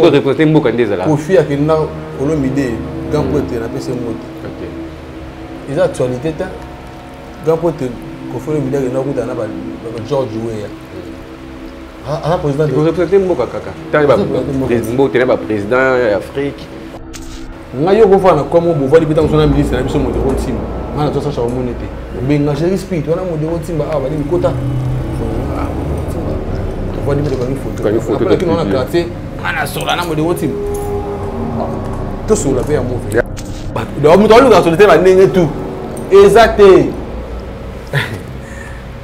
reposter mboka ndezala. Kofi akenda olomide gampote na pese moto. OK. Ils actualité ta gampote Kofi olomide akenda kuta na ba George Weah. Ah président de reposter mboka kaka. Tali ba président tele ba président d'Afrique. Ngayo ko fana comme bo vali bitango sona ministre na biso mo de kontima. Ngana to sacha monete. Benga jeri speed wana mo de kontima ah bali kota. Vali bitango ni photo. Quand photo de on a quartier, ngana sola na mo de kontima. To sola pe ya mo. Donc mo to lu ga solite ba ndenge tout. Exacté.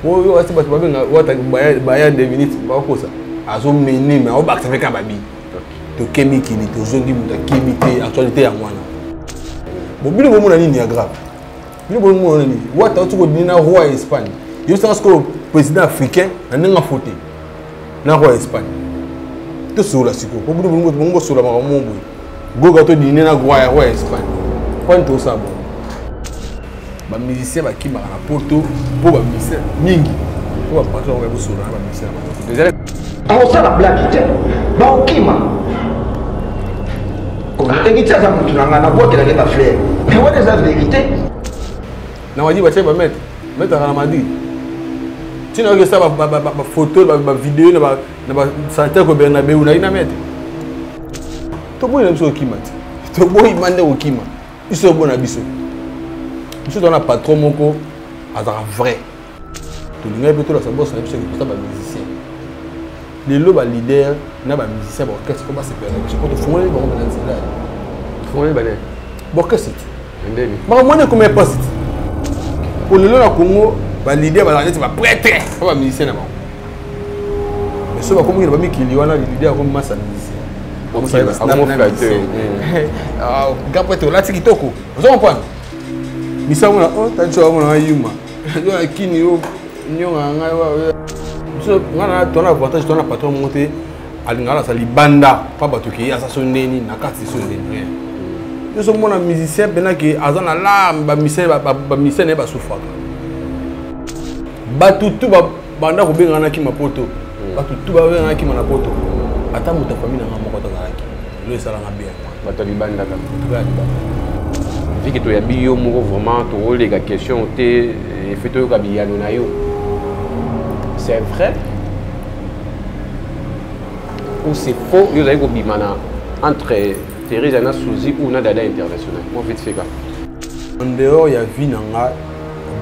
Mo yo ati batu babenga wata baya 2 minutes ba kosa. Azo meni mais o ba ka feka babi. To kemiki ni to zongi muta kemite actualité ya mwana. Bon bino bomona nini ya grave. Bino bomona nini? Wata tuko dina roi Espagne. Yo sens que président africain na nga voter. Na roi Espagne. To sola siko. Ko bino bongo sola ma mombo. Goga to dina na roi Espagne. Point to ça bon. Ba musicien ba ki ba na poto, po ba musicien mingi. Po ba patron ba sola ba musicien ba. Déjà on ça la blague était. Ba okima. Et qui a montré na boîte la gueule fleur. Mais what is la vérité? Na wadi ba cheba mettre à Madrid. Tu n'as que ça ba photo ba vidéo na ba Santiago Bernabéu na ina mettre. To boy na biso kimati. To boy mande okima. Iso bona biso. Biso dans la patron moko azara vrai. To linga plutôt la sabosse na biso que ça ba musicien. Les lobes leader na ba musicien ba orchestre comment c'est faire je peux te fonder ba on balance là fonder ba ba orchestre ndeni ba moi comme un poste pour le na Congo ba leader ba artiste ba prêtre ba musicien na ba mais ça ba comme il ba mikili wana leader comme massa musicien comme ça ba comme flatteur ah gapeto la tikitoko vous comprenez misa mona oh tancho mona yuma yo akini yo nyonga ngai so ngana tona avantage tona patron monté alingala sa libanda pa batuki asa sondeni na kati sondeni yo so mona musicien bena ke azana la ba musicien ba souffra batutu ba banda ko bengana ki mapoto batutu ba bengana ki manapoto ata muta famille na moko to galaki le sala na bien batu libanda ka vu que to ya biyo moko vraiment to les question te fait to ka biyano na yo. C'est vrai ou c'est faux? Vous avez un entre Thérèse Anna Souzi ou Nadada International. Moi, vite fait quoi? En dehors, il y a vie dans la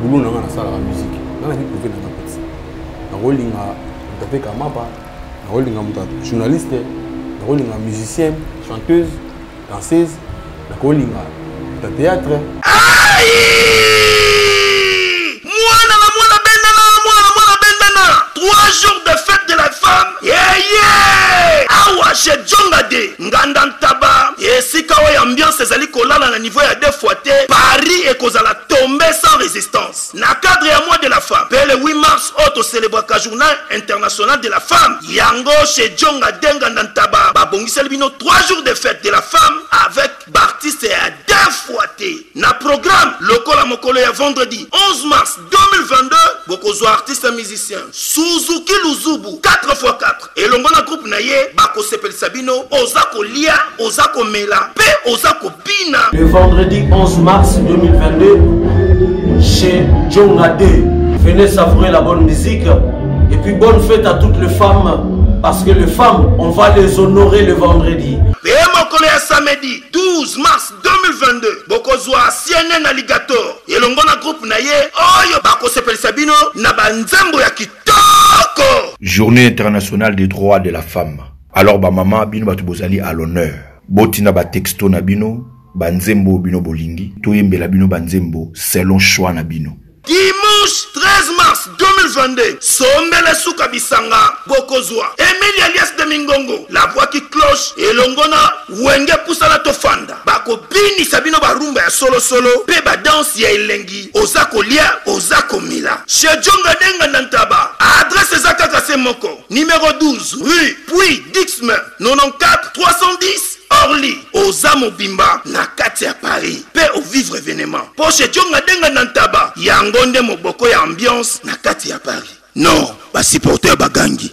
boulot dans la salle de musique. Dans la vie privée dans la petite. La rolling a tapé comme mapa. La rolling a journaliste. La rolling a musicienne, chanteuse, danseuse. La rolling a théâtre. Aïe! 3 jours de fête de la femme. Awa chez Djongade Ngandantaba. Et si kawa ambiance ezali kolala na niveau ya 2 fois te, Paris et kozala tomber sans résistance. Na cadre ya mois de la femme. Le 8 mars auto célébraka journal international de la femme. Yango chez Djongade Ngandantaba. Babongiseli bino 3 jours de fête de la femme avec Bartiste à 2 fois te. Na programme lokola mokolo ya vendredi 11 mars 2022. Bokozwa artiste musicien Suzuki Luzubu 4x4 et l'ongona groupe naye bako sepel sabino ozako lia ozako mela pe ozako bina. Le vendredi 11 mars 2022 chez Djongade, venez savourer la bonne musique et puis bonne fête à toutes les femmes parce que les femmes on va les honorer le vendredi. Et mokolo ya samedi 12 mars 2022 bokozwa CNN Alligator et l'ongona groupe naye oyo bako sepel sabino na banzembo ya kitoko. Journée internationale des droits de la femme. Alors ba mama bino batu bozali à l'honneur. Botina ba texto na bino, banzembo bino bolingi, toyembela bino banzembo selon choix na bino. Dimanche 13 mars 2022, Sombele Souka Bisanga, Bokozwa, Emilie alias de Mingongo, la voix qui cloche, et Longona, Wenge Poussala Tofanda, Bako Bini Sabino Barumba ya solo solo, Peba danse ya Elengi, Ozako Lia, Ozako Mila. Chez Djonga Denga Nantaba, adresse Zaka Kasemoko, numéro 12, rue Puy Dixme, 94 310. Orly, Ozamo Bimba, Nakati à Paris, paix au vivre événement. Poche Djonga Denga Nantaba, Yangonde Moboko ya ambiance, Nakati à Paris. Non, ba supporter Bagangi.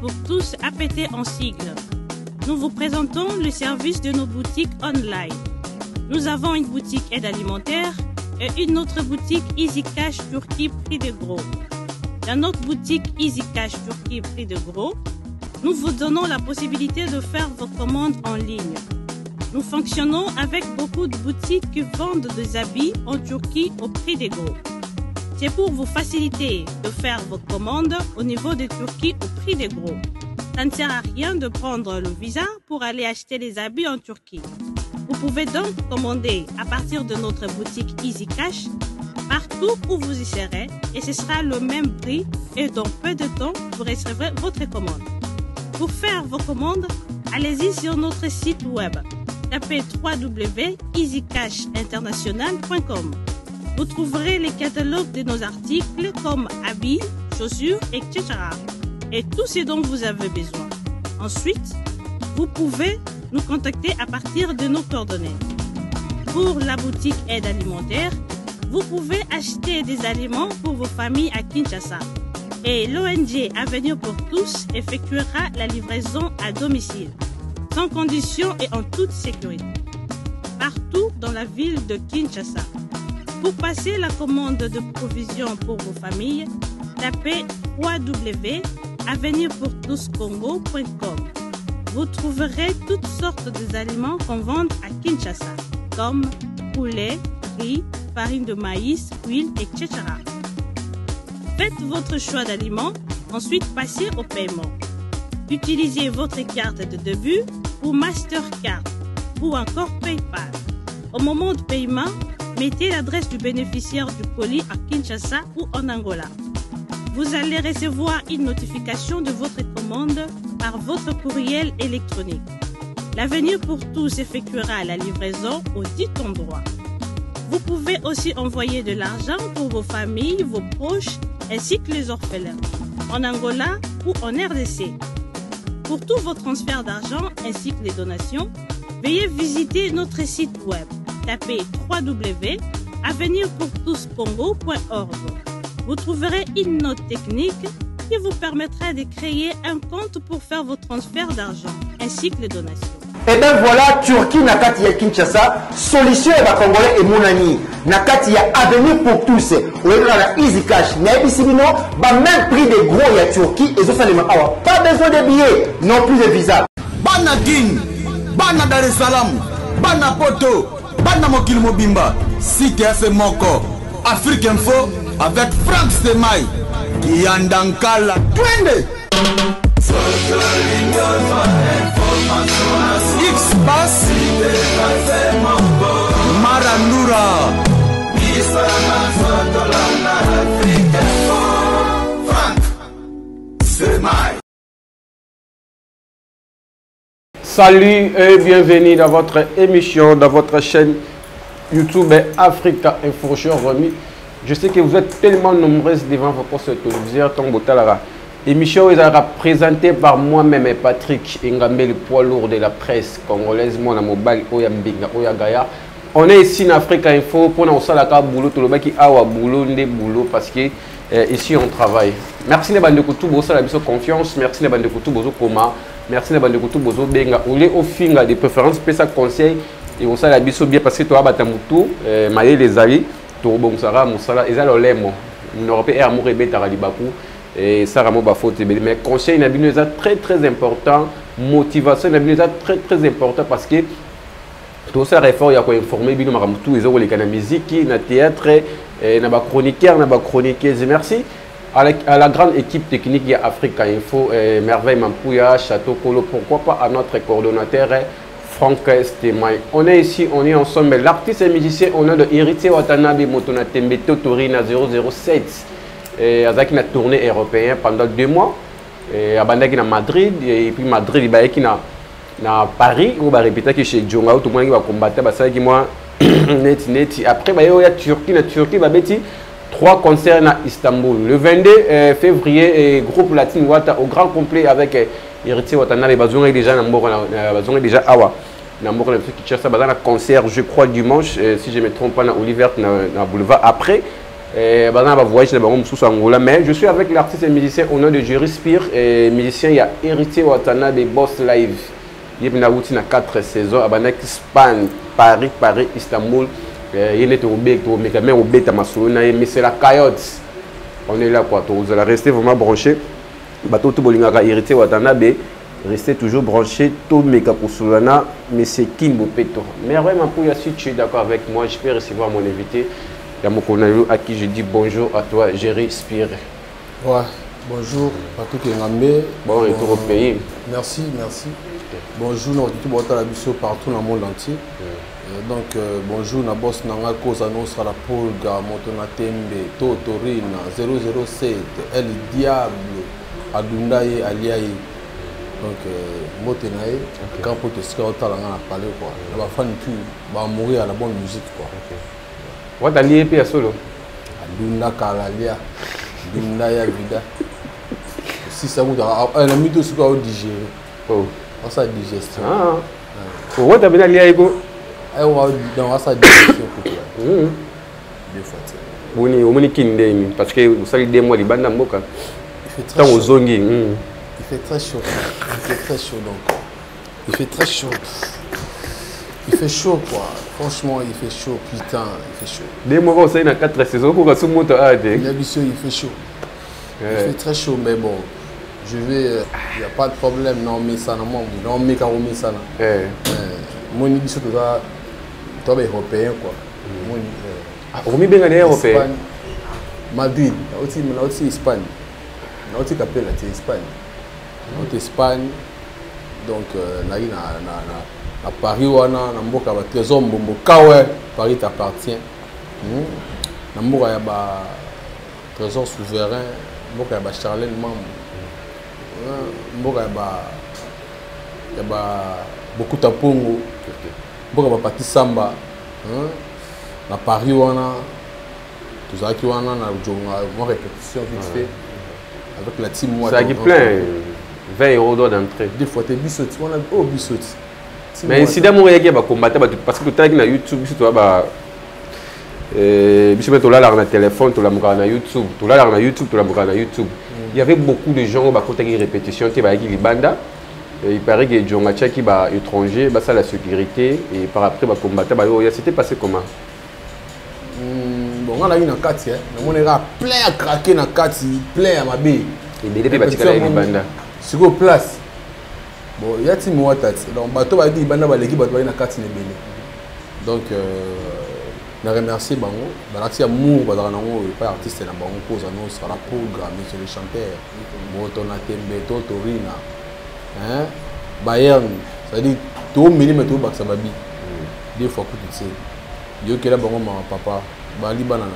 pour tous, APT en sigle. Nous vous présentons le service de nos boutiques online. Nous avons une boutique aide alimentaire et une autre boutique Easy Cash Turquie prix de gros. Dans notre boutique Easy Cash Turquie prix de gros, nous vous donnons la possibilité de faire vos commandes en ligne. Nous fonctionnons avec beaucoup de boutiques qui vendent des habits en Turquie au prix de gros. C'est pour vous faciliter de faire vos commandes au niveau de Turquie au prix de gros. Ça ne sert à rien de prendre le visa pour aller acheter des habits en Turquie. Vous pouvez donc commander à partir de notre boutique Easy Cash partout où vous y serez et ce sera le même prix et dans peu de temps, vous recevrez votre commande. Pour faire vos commandes, allez-y sur notre site web. Tapez www.easycashinternational.com. Vous trouverez les catalogues de nos articles comme habits, chaussures, etc. et tout ce dont vous avez besoin. Ensuite, vous pouvez nous contacter à partir de nos coordonnées. Pour la boutique aide alimentaire, vous pouvez acheter des aliments pour vos familles à Kinshasa. Et l'ONG Avenir pour tous effectuera la livraison à domicile, sans condition et en toute sécurité, partout dans la ville de Kinshasa. Pour passer la commande de provisions pour vos familles, tapez www.avenirpourtouscongo.com. Vous trouverez toutes sortes d'aliments qu'on vend à Kinshasa, comme poulet, riz, farine de maïs, huile, etc. Faites votre choix d'aliments, ensuite passez au paiement. Utilisez votre carte de début ou Mastercard ou encore PayPal. Au moment de paiement, mettez l'adresse du bénéficiaire du colis à Kinshasa ou en Angola. Vous allez recevoir une notification de votre commande par votre courriel électronique. L'Avenir pour tous effectuera la livraison au dit endroit. Vous pouvez aussi envoyer de l'argent pour vos familles, vos proches, ainsi que les orphelins, en Angola ou en RDC. Pour tous vos transferts d'argent ainsi que les donations, veuillez visiter notre site web. Tapez www.avenirpourtouscongo.org. Vous trouverez une note technique qui vous permettra de créer un compte pour faire vos transferts d'argent ainsi que les donations. Et bien voilà, Turquie nakati ya Kinshasa, solution et Congolais et Mounani. Nakati ya Avenir pour tous. Ou la Easy Cash. N'yabisibino, même prix des gros ya Turquie et Zosalema Awa. Pas besoin de billets, non plus de visa. Bana Guine, Bana Dar es Salaam, Bana Poto, Bana Mokil Mobimba, Site AC Moko, Afrique Info avec Franck Semaï, Kiandankala, Twende. X-Bass Marandura Franck Semaï. Salut et bienvenue dans votre émission, dans votre chaîne YouTube Africa Info Show Remi. Je sais que vous êtes tellement nombreuses devant vos postes téléviseurs, Tombotalara. L'émission est présentée par moi-même et Patrick Ngambe, le poids lourd de la presse congolaise. Moi, mobile, Oyambinga, Oyagaya. On est ici en Africa Info pour nous faire la boulot, tout le monde qui a boulot, parce que ici on travaille. Merci les bandes de Koutou, bosso la biso confiance. Merci les bandes de Koutou, bosso Koma. Merci les bandes de Koutou, bosso Benga. On est au finga des préférences, peut ça conseil et on s'en la biso bien parce que toi batamutu, maillé les avis, tout bon sara, moussala, et ça l'olemo. Nous n'aurons pas amour et bête à Ralibakou. Et ça ramo ba faute mais conseil n'a bien très important, motivation n'a bien très important parce que tout ça réfort il y a quoi informer bien maram tout les autres les canaux musique na théâtre na ba chroniqueur na ba chroniqueuse. Merci à la grande équipe technique de Africa Info, Merveille Mampouya, Château Kolo, pourquoi pas à notre coordonnateur Franck Stemay. On est ici, on est ensemble, l'artiste et musicien on a de Héritier Watanabe Motona Tembeto Torina 007. Azaki na tournée européen pendant 2 mois. Abandaki na Madrid et puis Madrid il baiki na Paris où ba répéter que chez Djonga tout le monde qui va combattre ba ça qui moi net après ba yo ya Turquie na Turquie ba beti 3 concerts à Istanbul. Le 22 février groupe Latine Wata au grand complet avec Héritier Watanabe bazonga déjà na mboko bazonga déjà awa na mboko na qui cherche ça bazana concert je crois dimanche si je me trompe pas na Oliver na boulevard après Mais je suis avec l'artiste et musicien au nom de Jerry Spire. Et musicien, il y a Héritier Watanabe Boss Live. Il y a 4 saisons. Il y a Espagne, Paris, Istanbul. Il y a c'est la Coyote. On est là quoi. Vous allez rester vraiment branché. Bateau tout bolingaka Héritier Watanabe. Restez toujours branché. Tout méga pour Solana. Mais c'est Kimbo Peto. Mais vraiment, pour si tu es d'accord avec moi, je peux recevoir mon invité. À qui je dis bonjour à toi, Jerry Spire. Ouais, bonjour à tout le monde. Bon retour au pays. Merci. Bonjour, nous sommes partout dans le monde entier. Donc, bonjour, nous sommes dans Cosa Nostra, la Polga, Montonatembe, Totorina, 007, El Diable, Adundaye, Aliaye. Donc, Motenaye, quand pour te scatter, on a parlé quoi. On va faire une pub, on va mourir à la bonne musique quoi. What a lié à solo? Adunda Kalalia, Adunda Vida. Si ça vous a un ami de ce qu'on digère. Oh, ça digestion. Ah, what a bien lié à ego? On va ça digestion. Deux fois. On est kindé parce que vous savez des mois les bandes moka. Il fait très chaud. Il fait très chaud. Donc. Il fait très chaud. Il fait chaud quoi. Franchement, il fait chaud, putain, il fait chaud. Des mois, on a 4 saisons pour que tout le monde a dit. Il fait chaud. Il fait très chaud, mais bon, je vais. Il n'y a pas de problème, non, mais ça, non, mais quand on met ça, moi, je dis que tu es européen quoi. On est bien européen. Madrid, aussi Espagne. Aussi capé la Espagne. Espagne, donc, à Paris, on a un trésor, Paris t'appartient. Il y a un trésor souverain, il y a Charlène Mam. Il y a beaucoup de Pongo, il y a Pati Samba. À Paris, on a tout ça qui est une répétition vite fait avec la team. Ça qui plein 20 € d'entrée. Des fois, tu es bissotti, on a bissotti. Mais si d'amour il y a combattre parce que tu as YouTube tu as na téléphone tu na YouTube il y avait beaucoup de gens qui répétition tu les banda il paraît que Djonga qui ba étranger ça la sécurité et par après combattre c'était passé comment bon on a eu na kati on est plein à craquer na kati plein à mabe et bébé batikala les banda sur place. Bon, il y a des mots donc bateau va dire banda l'équipe va na carte nebele. Donc na remercier bango, balaki amour bazana ngo pas artiste na bango cause annonce la programme sur les chanteurs. Montonatembe, Totorina. Hein? Bayern, ça dit tout millimètre au baksa babi. Des fois que tu sais. Yo kela bango ma papa, bali banana.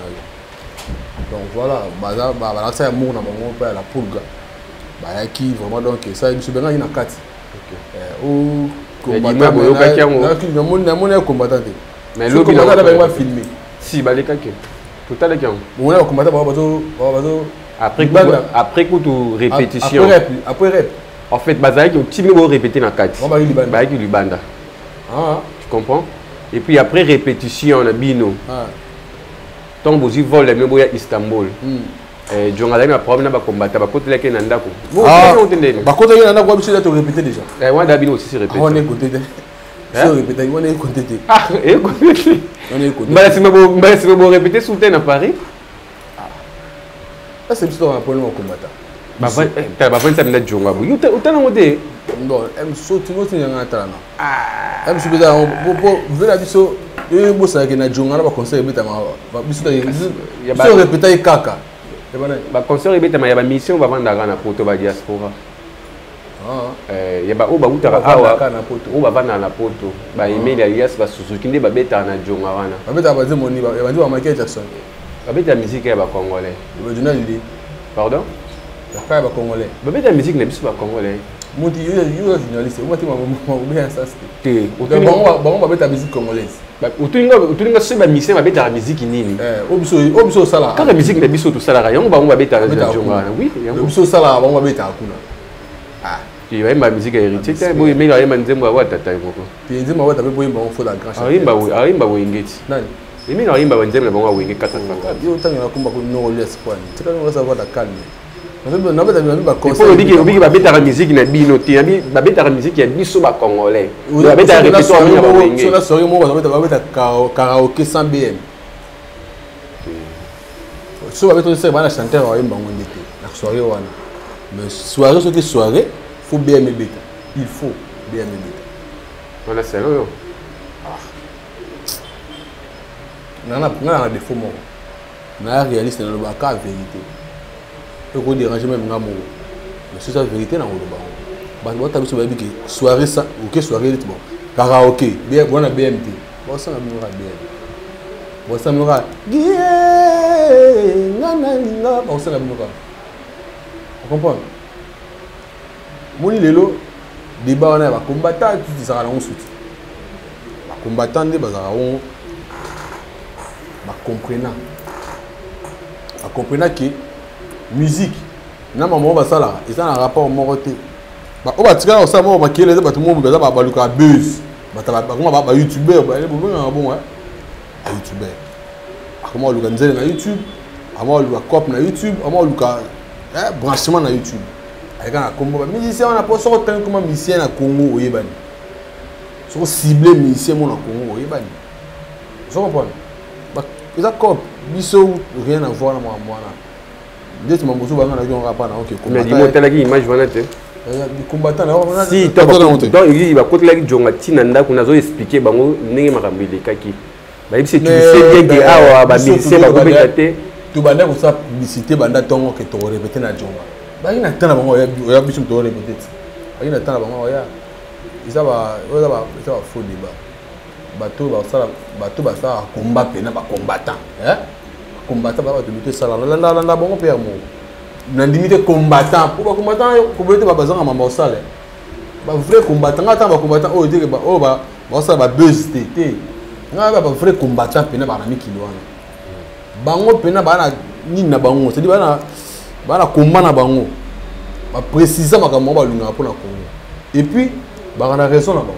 Donc voilà, balaki amour na bango pas la programme. Bayaki vraiment donc ça je suis bien na carte. Mais le combattant va filmer. Si, baleka que tout à l'heure. On a combattant après coup de répétition. Après rep. En fait, bazaki au petit niveau répéter dans 4. Bazaki du banda. Ah, tu comprends? Et puis après répétition on a bino. Ah. Tombe aussi vol le même à Istanbul. Djonga na problème na ba combattre ba côté leke na ndako. Bon, ba côté na ndako biso tu répéter déjà. Moi d'abino aussi répéter. On est côté. On répéter, on est côté. Ah, écoutez. On est côté. Bah si me répéter sous terre à Paris. Ça c'est plutôt un problème au combattant. Bah tu vas faire ça na Djonga. You t'as ngode. Non, em sauter no tinga ngata na. Ah. Em subida bo vela biso bo sa ke na Djonga na ba conseil beta ma biso ya ba répéter kaka. Ba concert ebeta ma ya ba mission ba vanda na poto ba diaspora. Ya ba o ba utara awa o ba vanda na poto ba email alias ba Suzuki nde ba beta na Djonga wana. Ba beta ba zemo ni ba ba Michael Jackson. Ba beta musique ya ba congolais. Ba journal li. Pardon? Ba ba congolais. Ba beta musique na biso ba congolais. Moti yo journaliste, moi ti ma bien ça c'était. Bon ba beta musique congolaise. Utulinga se ba mission ba beta musique nini? Obiso sala. Quand la musique na biso tout ça la yango ba beta na Djonga. Oui, yango. Obiso sala ba beta akuna. Ah, tu vas ma musique héritier, tu vois mais là il m'a dit moi wa tata ngoko. Tu dis moi wa tata boy ba fo la grand. Arimba wo ingeti. Nani? Et mais il y a un deuxième bon wing 4 il y a un combat pour non l'espoir c'est quand on va savoir calme il faut dire que va mettre la musique na bino ti va mettre la musique ya biso ba congolais va mettre la répétition sur la soirée moi va mettre karaoké sans BM so va mettre ça va chanter wa yemba ngondé la soirée wana mais soirée ce que soirée faut BM beta il faut BM beta voilà sérieux na défaut moi na réaliste na le baka vérité et qu'on dérange même nga mo mais c'est la vérité na ngolo ba ba tabiso ba biki soirée ça OK soirée bon karaoké bien bona BMT bon ça na mura bien bon ça mura nana bon ça na mura on comprend moni lelo débat on a ba combattant tu ça na on soutien ba combattant de bazara on ba comprenant que musique na maman ba sala et ça un rapport moroté ba o ba tika na ça mo ba kele ba tout mo ba ba luka buzz ba ta ba youtubeur ba le bon bon a youtubeur comment luka nzele na YouTube ama luka cop na YouTube ama luka branchement na YouTube avec un combo ba musicien on a pas sorti comme musicien na Congo oyebani so cibler musicien mo na Congo oyebani vous comprenez ba ça cop biso rien à voir na moi na tu m'as besoin de un rapport OK mais dis-moi telle image voilà tu du combattant si donc il va côté là jonga tinanda kuna zo expliquer bango ndenge makambile kaki ba yebisi tu sais bien que awa ba ministère ba kopekate tu banda ko sa publicité banda tongo que to répéter na jonga ba ina tana bango ya biso to répéter ba ina tana bango ya isa ba faux débat bato ba sa combat pena ba combattant combattant ba de lutter ça là bon père mo na limite combattant pour ba combattant combattre ba bazanga mamba osale ba vrai combattant ata ba combattant o dire ba o ba ça ba buzz té nga ba vrai combattant pena ba na mikilwana bango pena ba na ni na bango c'est dit ba na combat na bango ba préciser makambo ba lunga pour na Congo et puis ba na raison na bango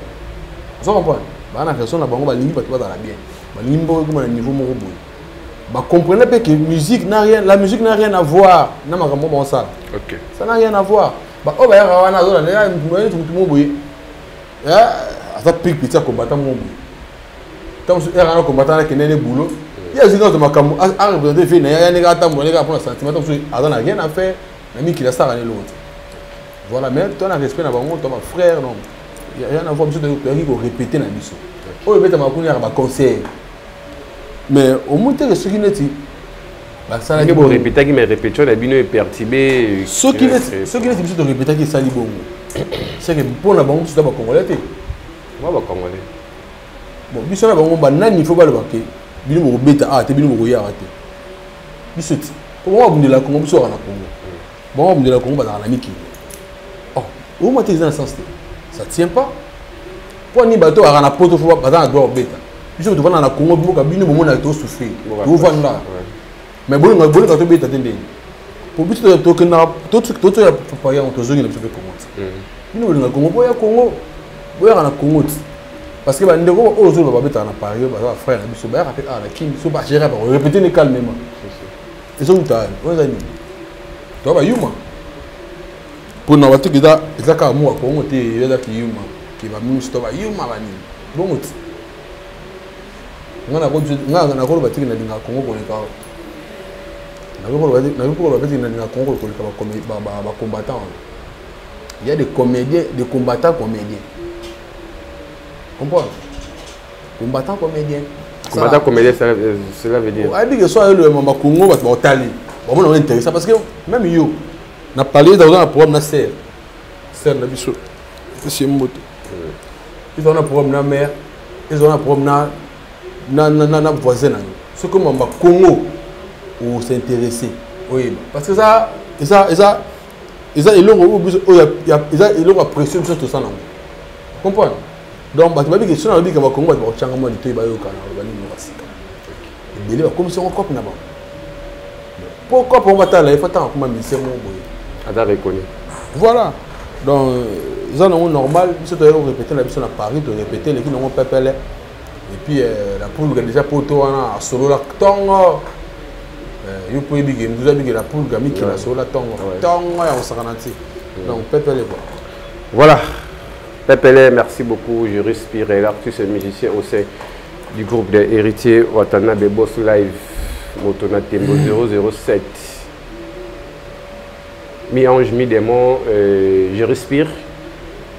vous comprenez ba na raison na bango ba lingi ba to ba la bien ba limbo ko na niveau moko boy bah comprenez pas que la musique n'a rien à voir na makambo bon ça OK ça n'a rien à voir bah oh bah ya wana zo na moyen tout mo boy ça pique petit combattant mo boy tant que era combattant na kenene boulot il y a zino de makambo a représenter fait na ya ne ga tambo ne ga pour sentiment tant que ça n'a rien à faire na mi qui la ça l'autre voilà mais toi na respect na bango toi ma frère non il y a rien à voir biso de répéter na biso oh beta makuni ya ba conseil mais au moins ce qui n'est pas ça qui vous répéter qui mais répétition la bino est perturbé ce qui n'est de répéter qui sali bon c'est que pour la banque c'est pas congolais moi ba congolais bon biso na bango ba nani faut pas le baquer bino mo beta te bino mo ya raté biso ti comment on dit la Congo biso na Congo bon on dit la Congo ba na miki oh au moins t'es dans le sens ça tient pas pour ni bateau à na poto faut pas dans droit beta biso to vana na Congo boka bino mo na to souffrir to vanda mais bon ka to beta tende pour biso to que na to ya papa ya to zongi na biso Congo bino na Congo boya Congo boya na Congo parce que ba ndeko o zo ba beta na Paris ba frère na biso ba rappeler na kim so ba gérer ba répéter ne calmement et so uta on za ni to ba yuma pour na watu kida ezaka mo Congo te yeza ki yuma ki ba minus to ba yuma ba ni bon ngana ko batiki na dinga Congo ko leka na ko batiki na dinga Congo ko leka ba combattants il y a des comédiens des combattants comédiens comprends combattants comédiens cela veut dire a dit que soit le mama Congo ba otali bon on est intéressant parce que même yo na parlé dans un problème na serre na biso c'est moto ils ont un problème na mère ils ont un problème na voisin ce que mama Congo ou s'intéresser oui parce que ça il a pression sur tout ça non comprendre donc bah tu m'as dit que si on a dit que ma Congo va changer moi du tout il va y avoir un il est comme si on copie là-bas pourquoi pour moi il faut tant comme ministère mon boy ada reconnu voilà donc ça non normal si tu as répété la mission à Paris tu répéter les qui n'ont pas pelle puis la poule déjà poto a solo la tongo yo pouvez big nous a big la poule gami qui la solo la tongo tongo ya osakanati donc Pepele quoi. Voilà, Pepele, merci beaucoup. Je respire l'artiste et musicien au sein du groupe des héritiers Watanabe Boss Live Motona Tembo 007. Mi-ange, mi-démon, je respire.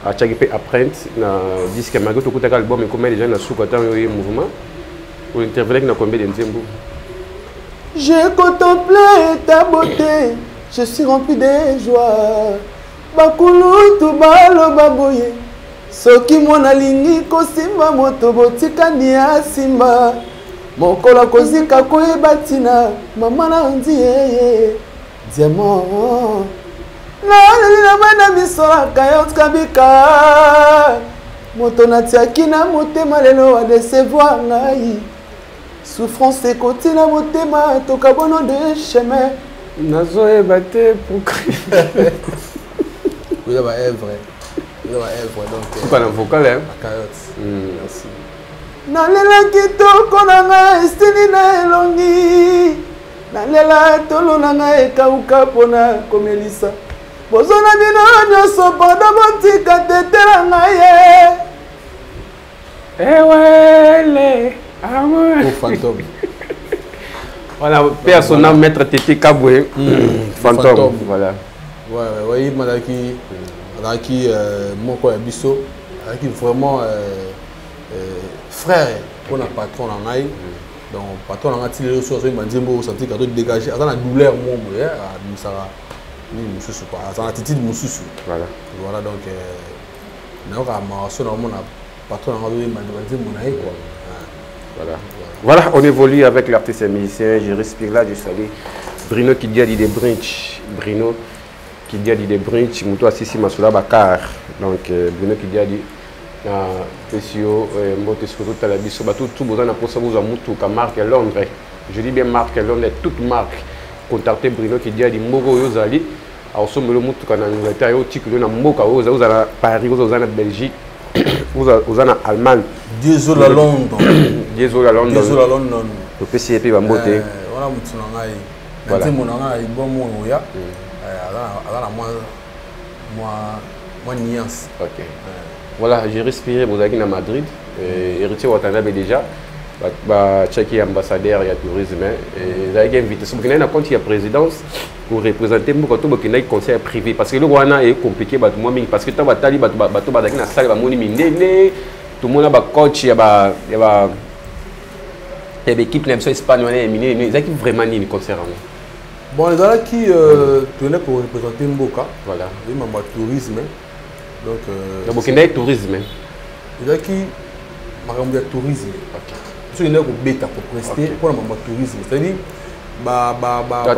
À chaque peu après, na disque malgré tout le album, et combien de gens na sous-cotant le mouvement pour intervenir dans combien de Nzembo. J'ai contemplé ta beauté, je suis rempli de joie. Bakulu tu balo baboye, soki mona lingi kosimba moto botika ni asimba. Mokola kozika koyeba tina, mama na ndiye diamant. Na bana bisola kayot kabika. Moto na tiaki na motema lelo wa décevoir ngai. Souffrance et côté na motema tokabono de chemin. Nazo ebate pour crier. Oui, là-bas est vrai. Là-bas est vrai. Donc. C'est pas un vocal, hein? La carotte. Merci. Nalela kitoko nanga estini na elongi. Nalela tolo nanga ekauka pona komelisa. Bozona bino nyoso podo botika tetela ngaye. Ewele. Oh, fantôme. Voilà, personnel maître Tété Kaboué. Fantôme. Voilà. Ouais, il m'a dit mon quoi biso, qui vraiment frère pour un patron en aïe. Donc patron en a tiré le soir, il m'a dit bon, senti cadeau dégagé. Attends la douleur mon moyen, ça va. Ni monsieur quoi, attends attitude monsieur. Voilà donc nous avons son nom patron en a il m'a dit mon aïe quoi. Voilà, on évolue avec l'artiste et musicien. Je respire là, je salue Bruno qui dit des brinches. Bruno qui dit des brinches. Moutou Assisi Massoula Bakar. Donc Bruno qui dit Pesio, Montescuro, Talabiso, tout besoin pour ça vous a Moutou, marque Londres. Je dis bien marque Londres, toute marque. Contactez Bruno qui dit Mogo Yozali. Alors, si vous avez en Angleterre, vous avez à Paris, vous avez en Belgique, vous avez en Allemagne. Désolé à Londres. Désolé à Londres. Désolé à Londres. Le PCP va monter. Voilà, voilà. Moi, nuance. Ok. Voilà, j'ai respiré, vous avez à Madrid. Héritier Watanabe déjà. Tchèque ambassadeur et tourisme. Vous avez invité. Si vous avez un compte de présidence pour représenter le conseil privé. Parce que le Rwanda est compliqué. Parce que tout le monde a un coach, il y a une équipe espagnole, ils ont vraiment une concert. Bon, les gens qui tenaient pour représenter Mboka, voilà. Ils m'ont tourisme. Donc, le tourisme. Les gens qui m'ont dit tourisme. Parce qu'ils ont bêta pour prester pour le tourisme. C'est-à-dire,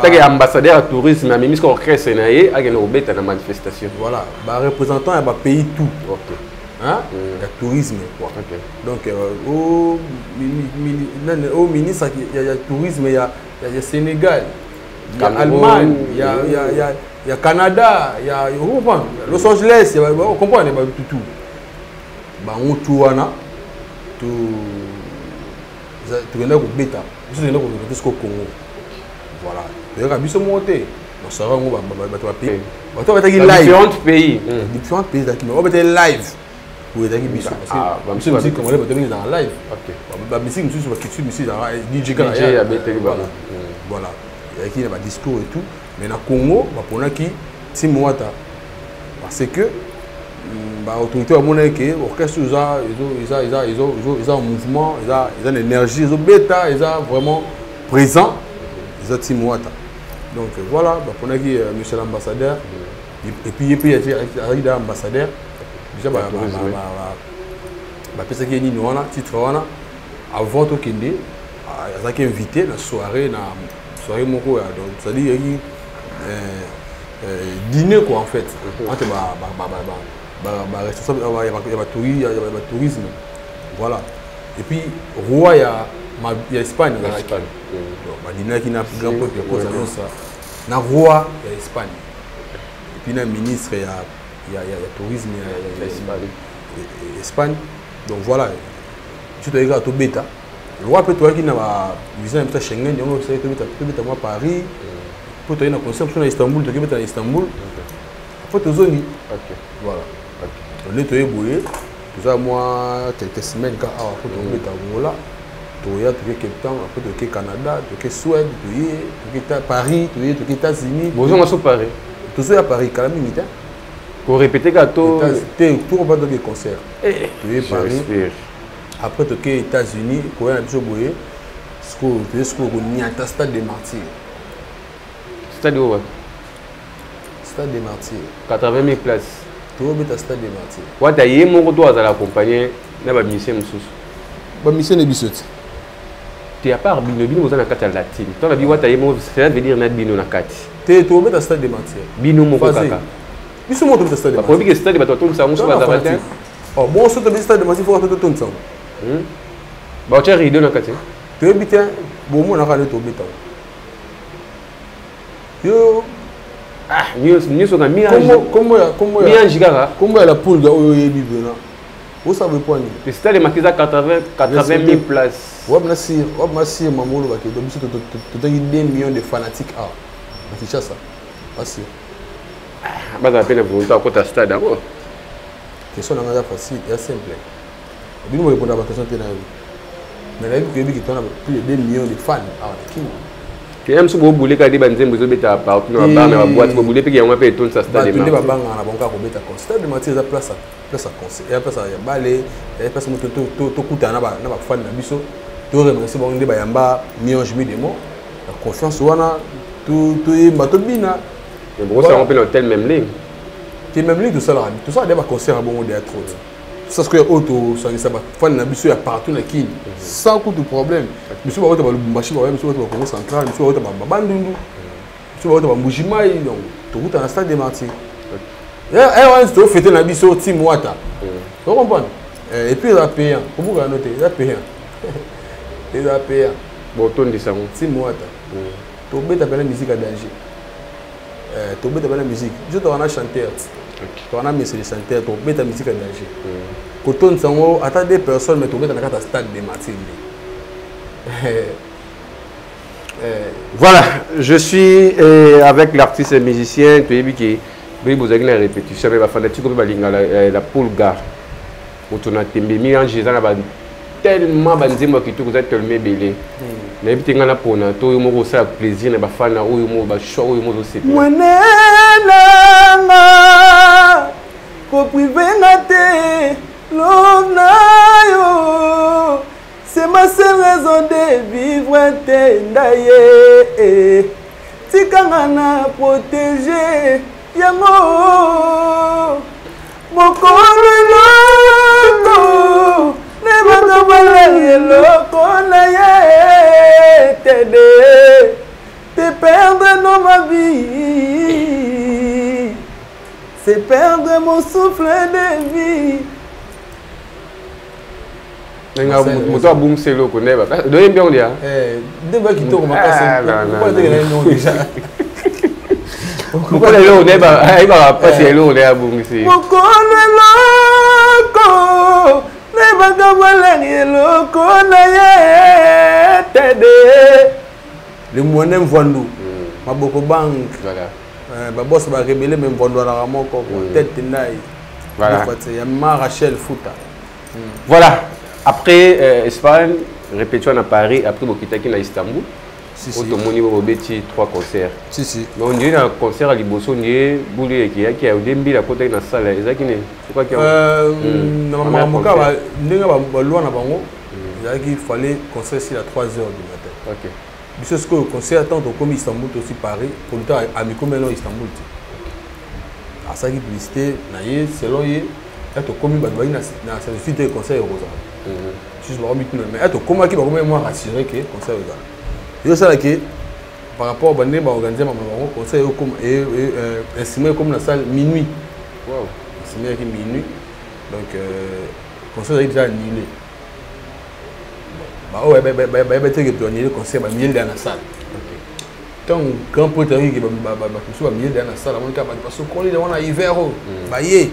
tu es ambassadeur de tourisme, mais il y a un bêta dans la manifestation. Voilà, les représentants ils payent tout. Hein? Le tourisme quoi. Okay. Donc au ministre il y a le tourisme, il y a Sénégal, il y a Allemagne, il y a Canada, il y a Los Angeles, vous comprenez tout. On tourne tout tu au bêta, vous allez jusqu'au Congo. Voilà. Il y a des monter. On sera on va payer. On va live. Différents pays. Différents pays on va live. Pour les gens qui sont comme on est dans live. OK. Bah musique nous sur culture musique dans DJ Gaya. Voilà. Il y a qui a discours et tout, mais dans Congo, pour na qui Timouata parce que l'autorité a montré que l'orchestre ils ont un mouvement, ils ont une énergie, ils ont bêta, ils sont vraiment présents, ils ont Timouata. Donc voilà, pour na qui monsieur l'ambassadeur et puis il y a l'ambassadeur. Déjà, parce qu'il y a un titre avant tout qu'il y a invité la soirée moko donc c'est-à-dire dîner quoi en fait entre responsable il y a tourisme voilà et puis roi il y a Espagne dîner qui n'a plus grand peuple cause ça na roi il y a Espagne et puis na ministre il y a tourisme, il y a Espagne. Donc voilà. tu te regardes au bêta. Le roi peut toi qui n'a pas visé un peu Schengen, il y a un Paris, pour toi il y a un concert à Istanbul, tu es à Istanbul. Après tu zone. Voilà. On est tombé bouillé. Tout ça moi quelques semaines quand après tu es à Angola, tu es à Cape Town, après tu es au Canada, tu es Suède, tu es à Paris, tu es aux États-Unis. Bonjour à Paris. Tu es à Paris, quand même militaire. Pour répéter gâteau. Tu es pour pas de concert. Tu es à Paris. Après tu es aux États-Unis, tu es à Bouillé. Tu es au Stade des Martyrs. Stade où? Stade des Martyrs. 80 000 places. Tu es au Stade des Martyrs. What tu as mon retour à l'accompagner dans la mission de mission de Bissot. Tu as pas Bino, Bino, vous avez un latine. Tu as dit, what tu as cela veut dire Bino na kati. Tu es au Stade des Martyrs. Bino mon kaka. Ils sont montés au Stade des Martyrs. Pour que stade de bateau, ça, on se va à oh, bon, on au Stade des Martyrs, il faut faire tout ça. Bah, tu as ridé na kati. Tu es bien, bon, on a regardé au béton. Yo. Ah, nous sommes mis en comment la poule de Oyebi Bena? Où ça veut pas? Le stade de Makiza 80 000 places. Ouais, merci. Ouais, merci, maman. Tu as 2 millions de fanatiques. Ah, c'est ça. Merci. Bah, ça peine pour toi à côté stade d'abord. Question est facile et simple. Je vais répondre à la question. Mais là, il y a plus de 2 millions de fans. Ah, tu as si vous voulez que des bandes vous êtes à partout dans la barre, vous voulez que vous avez tout ça stade de Martyrs. Stade de Martyrs, place à concert. Et après ça, il y a ballet, et après ça, tout coûte à un fan de Bisso. Tout remercier bon débat yamba millions de mots. La confiance ouana tout est matobina. Mais bon ça on peut l'hôtel même ligne. Qui même ligne tout ça des concert à bon de trop. Ça ce que auto ça va fan na Bisso ya partout na Kini. Sans coup de problème. Bisso va ba Lubumbashi ba Bisso va Congo central, Bisso va ba Bandundu. Bisso va ba Mbujimai donc tout route à Stade des Martyrs. Et on se fêter na Bisso team Wata. Vous comprenez? Et puis il a payé. Comment vous noter? Il a payé. Il a payé. Bon, ton de ça. Team Wata. Tu bête à la musique à danger. Tu bête à la musique. Je te rends chanteur. Tu rends mes chanteurs. Tu bête à la musique à danger. Quand on s'en va, des personnes, mais tu bête à la Stade des Martyrs. Voilà, je suis avec l'artiste et musicien. Tu as vu que vous avez une répétition. Mais fanatique comme la poule gare. Quand on a tombé, mélanger ça tellement banzimo qui vous êtes tellement belé. Mais puis tu as pour na to yo ça plaisir na bafana oyo mo ba show oyo mo c'est. Mwenena ko privenga te love na yo. C'est ma seule raison de vivre te ndaye. Tikanga na protéger yango. Mokolo loko te perdre dans ma vie, c'est perdre mon souffle de vie. Moto boom c'est le connaît pas. Donnez bien on dit hein. Deux qui tournent ma passe. Pourquoi tu es non déjà? Pourquoi les lots n'est pas il va passer l'eau là boom ici. Le moyen Vondou, ma beaucoup banque, ma boss va révéler même Vondou à la ramoko, tête naï. Voilà. Il y a Marachel Fouta. Voilà. Après Espagne, répétition à Paris, après Bokita qui à Istanbul. Si si. Automoni Bobeti 3 concerts. Si si. Mais on dit un concert à Liboso, on dit Boulé qui a au début la côté dans la salle. C'est quoi qui est normalement quand on loin à Bango, il fallait concert ici à 3h du matin. OK. Parce que le concert attend comme Istanbul aussi Paris pour le temps amico maintenant Istanbul. À ça qui publicité naïe selon y être comme ba na certificat de concert rosa. Juste le but mais être comme qui va comme moi rassurer que concert rosa. Et ça là que par rapport au bandé ba organiser ma concert comme estimé comme la salle minuit. Wow. Estimé qui minuit. Donc concert est déjà annulé. Bah ouais tu annuler le concert ba milieu dans la salle. Tant grand pote qui ba milieu dans la salle on ka parce que quand il on a hiver ba yé.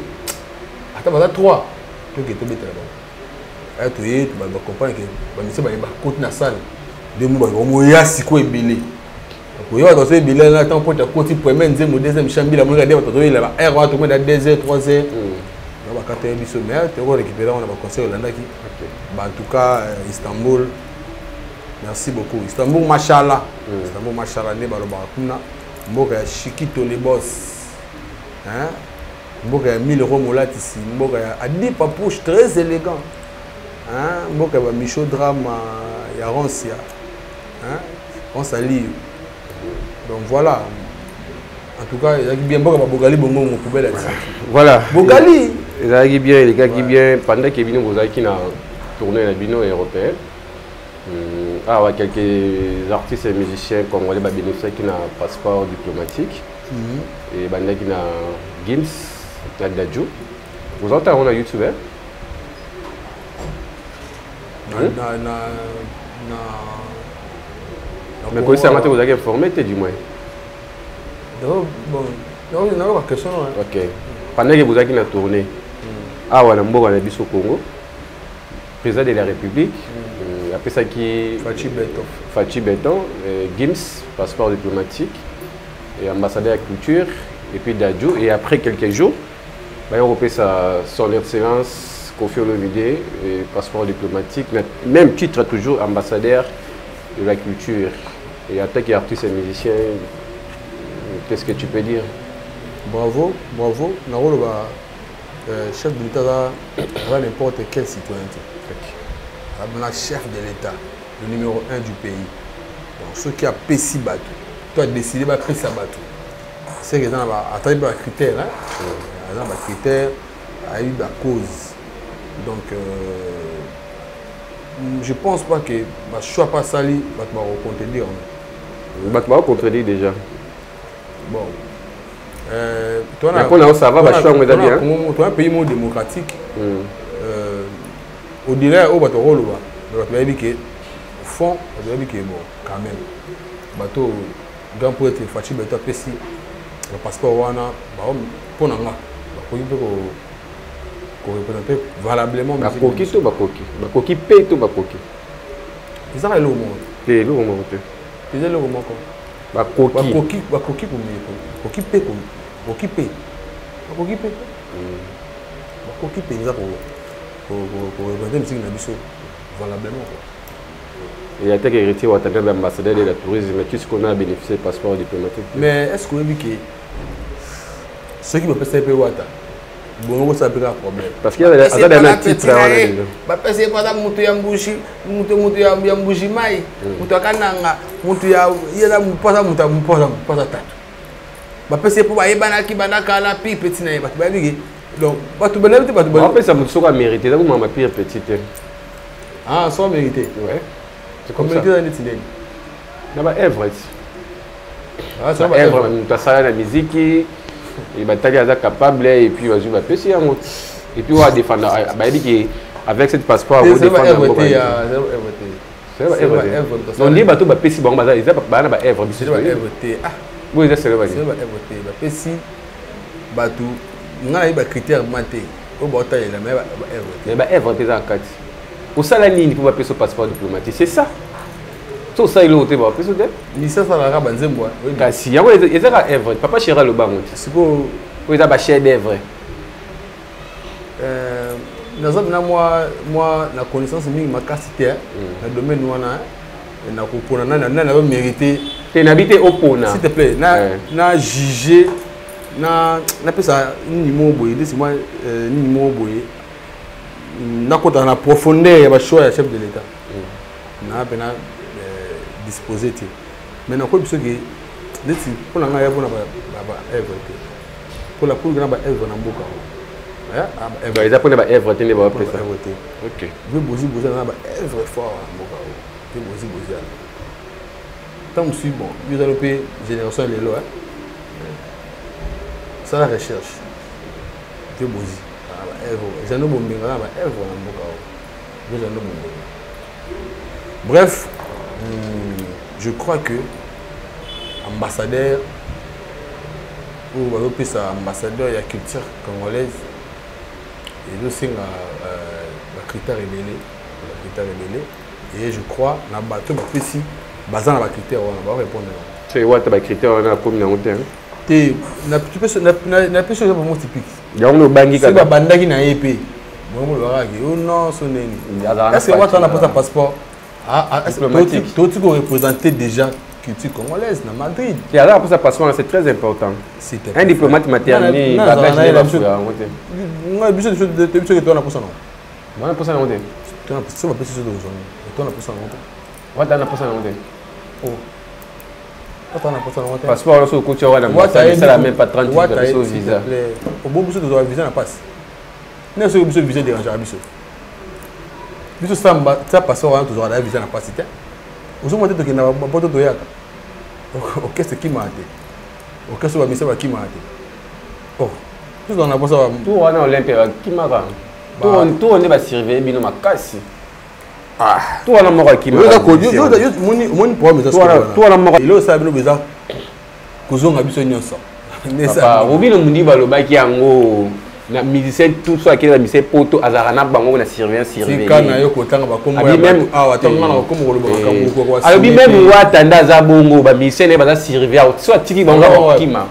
Attends, 3. Tu es là-bas. tu vas comprendre que monsieur va côté na salle de mo ba mo ya siko ebele ko yo to se ebele na temps pour ta côté premier nzembo deuxième chambi la mo regarder to il va R wa to mo da 2h 3h na ba kata biso mais te ko récupérer on a ba conseil landaki en tout cas Istanbul merci beaucoup Istanbul machallah Istanbul machallah ne ba lo ba kuna mboka ya Chikito les boss hein mboka ya 1000 euros molatisi mboka ya Adi Papouche très élégant hein mboka ya Michaud Drama ya Roncia hein on s'allie donc voilà en tout cas il y a bien mboka ba Bogali bongo mo poubelle voilà Bogali il y a bien les gars qui bien pendant que bino vous qui na tourné la bino européen ouais, quelques artistes et musiciens congolais ba bénéficier qui na passeport diplomatique et banda qui na Gims Dadju. Vous entendez on a YouTube hein? Mais quand ça vous avez informé du moins. Non, pas question. OK. Pendant que vous avez na tourné. Voilà, mboka na biso Congo. Président de la République, après ça qui Fachi Beton, Gims, passeport diplomatique, et ambassadeur de la culture, et puis Dadju, et après quelques jours, on peut son excellence Kofi Olomide, passeport diplomatique, même titre toujours ambassadeur de la culture. Et en tant qu'artiste et musicien, qu'est-ce que tu peux dire? Bravo, bravo. Chef de l'État, n'importe quel citoyen. Le chef de l'État, le numéro 1 du pays. Donc, ceux qui ont Pessi Batou, tu as décidé de créer sa Batou. C'est que ça a atteint des critères. Il y a des critères, il y a eu des causes. Donc, je ne pense pas que je ne sois pas sali, je vais contredire. Je vais contredire déjà. Bon. Tu as un pays démocratique. On dirait au bateau rôle au fond bon quand même bateau grand poète Fachi Beton Pessi le passeport wana pour nanga ko représenter valablement bakoki to bakoki pe to bakoki ils ont le monde le monde ils ont le monde bakoki pour bakoki pe comme bakoki pe ils ont pour représenter musique na biso valablement. Il y a des héritiers ou attendant l'ambassadeur de la tourisme, mais tout ce qu'on a bénéficié du passeport diplomatique. Mais est-ce que vous avez que ceux qui me passent un peu wata, bon, ça peut un problème. Parce qu'il y a des titres à la parce que pas mutu ya mbushi mai, mutu kananga, mutu ya yela mpasa tatu. Ba pese pour ba yebana ki banaka la pi petit na ba ba bigi. Donc, tu après ça me mérité, ça vous m'a pire petite. Ah, sans mérité. Ouais. C'est comme ça. D'abord Everett. Ah, ça va Everett. Tu as ça la musique et bataille est capable et puis vas-y va passer un autre. Et puis on va défendre avec cette passeport on défendre Everett. C'est Everett. Non, les bateaux va passer bon bazar, ils va na ba Everett. C'est Everett. Ah. Oui, ça c'est le Everett. Va passer bateau. On a des critères matés. Au bataille, mais Everett est en 4. Pour ça, la ligne pour passer au passeport diplomatique, c'est ça. Tout ça, il est au thé. Mais ça, ça va être un peu. Si, il y a Everett. Papa chéra le banc. C'est pour. Oui, il y a cher d'Everett. Moi, la connaissance de ma capacité, le domaine où on a mérité. Tu es habité au Pona. S'il te plaît, na jugé. Na pesa ni mo boye c'est moi ni mo boye na kota na profondeur ya ba choix ya chef de l'état na pena disposer ti mais na ko biso ke deti pour na ngaya bona ba everté pour la pour na ba ever na mboka ils apprennent ba everté ne ba pesa OK je bozi na ba ever fort na mboka je bozi tant suis bon vous allez payer génération les lois ça la recherche. Je bozi. J'ai un bon bref, je crois que ambassadeur ou ambassadeur de la culture congolaise et aussi la critères révélés. Et je crois na bato ba pesi bazana ba critères on va répondre. C'est what ba critères on a comme na hotel. Te na tu peux na pesi ba mo typique. Ya on bangi ka. C'est ba bandaki na EP. Moi le ragi. Oh non, son neni. Est-ce que what on a pas passeport? Diplomatique. Toi tu peux représenter déjà culture congolaise na Madrid. Et alors pour ça passeport c'est très important. Un diplomate matériel bagage de la foi. Moi biso de biso que toi na pour ça non. Moi na pour ça non. Tu as pas passé sur deux zones. Tu as passé longtemps. What on a passé longtemps. Oh. What on a passé longtemps. Passeport sur côté on a ça la même pas 30 sur visa. Au bon biso de visa na passe. Ne ce biso visa dérange biso. Biso ça passeport on toujours la visa na passe. Vous avez dit que na boto to yaka. OK c'est qui m'a été. OK so ba mise ba qui m'a été. Oh. Tout on a passé tout on a Olympia qui m'a tout on est va surveiller bino makasi. Ah, tout on a mort qui m'a. Yo moni problème ça. Tout on a mort. Il ça bino beza. Kuzonga biso nyonso. Papa, Robino mundi baloba ki yango na musicien tout ça qui la musicien poto azarana bango na surveillance surveiller. Kana yo kotanga ba kombo ya même atanga na kombo lo ba kambo ko. Alors bi même wata ndaza bongo ba musicien ne ba surveiller soit tiki bango kima.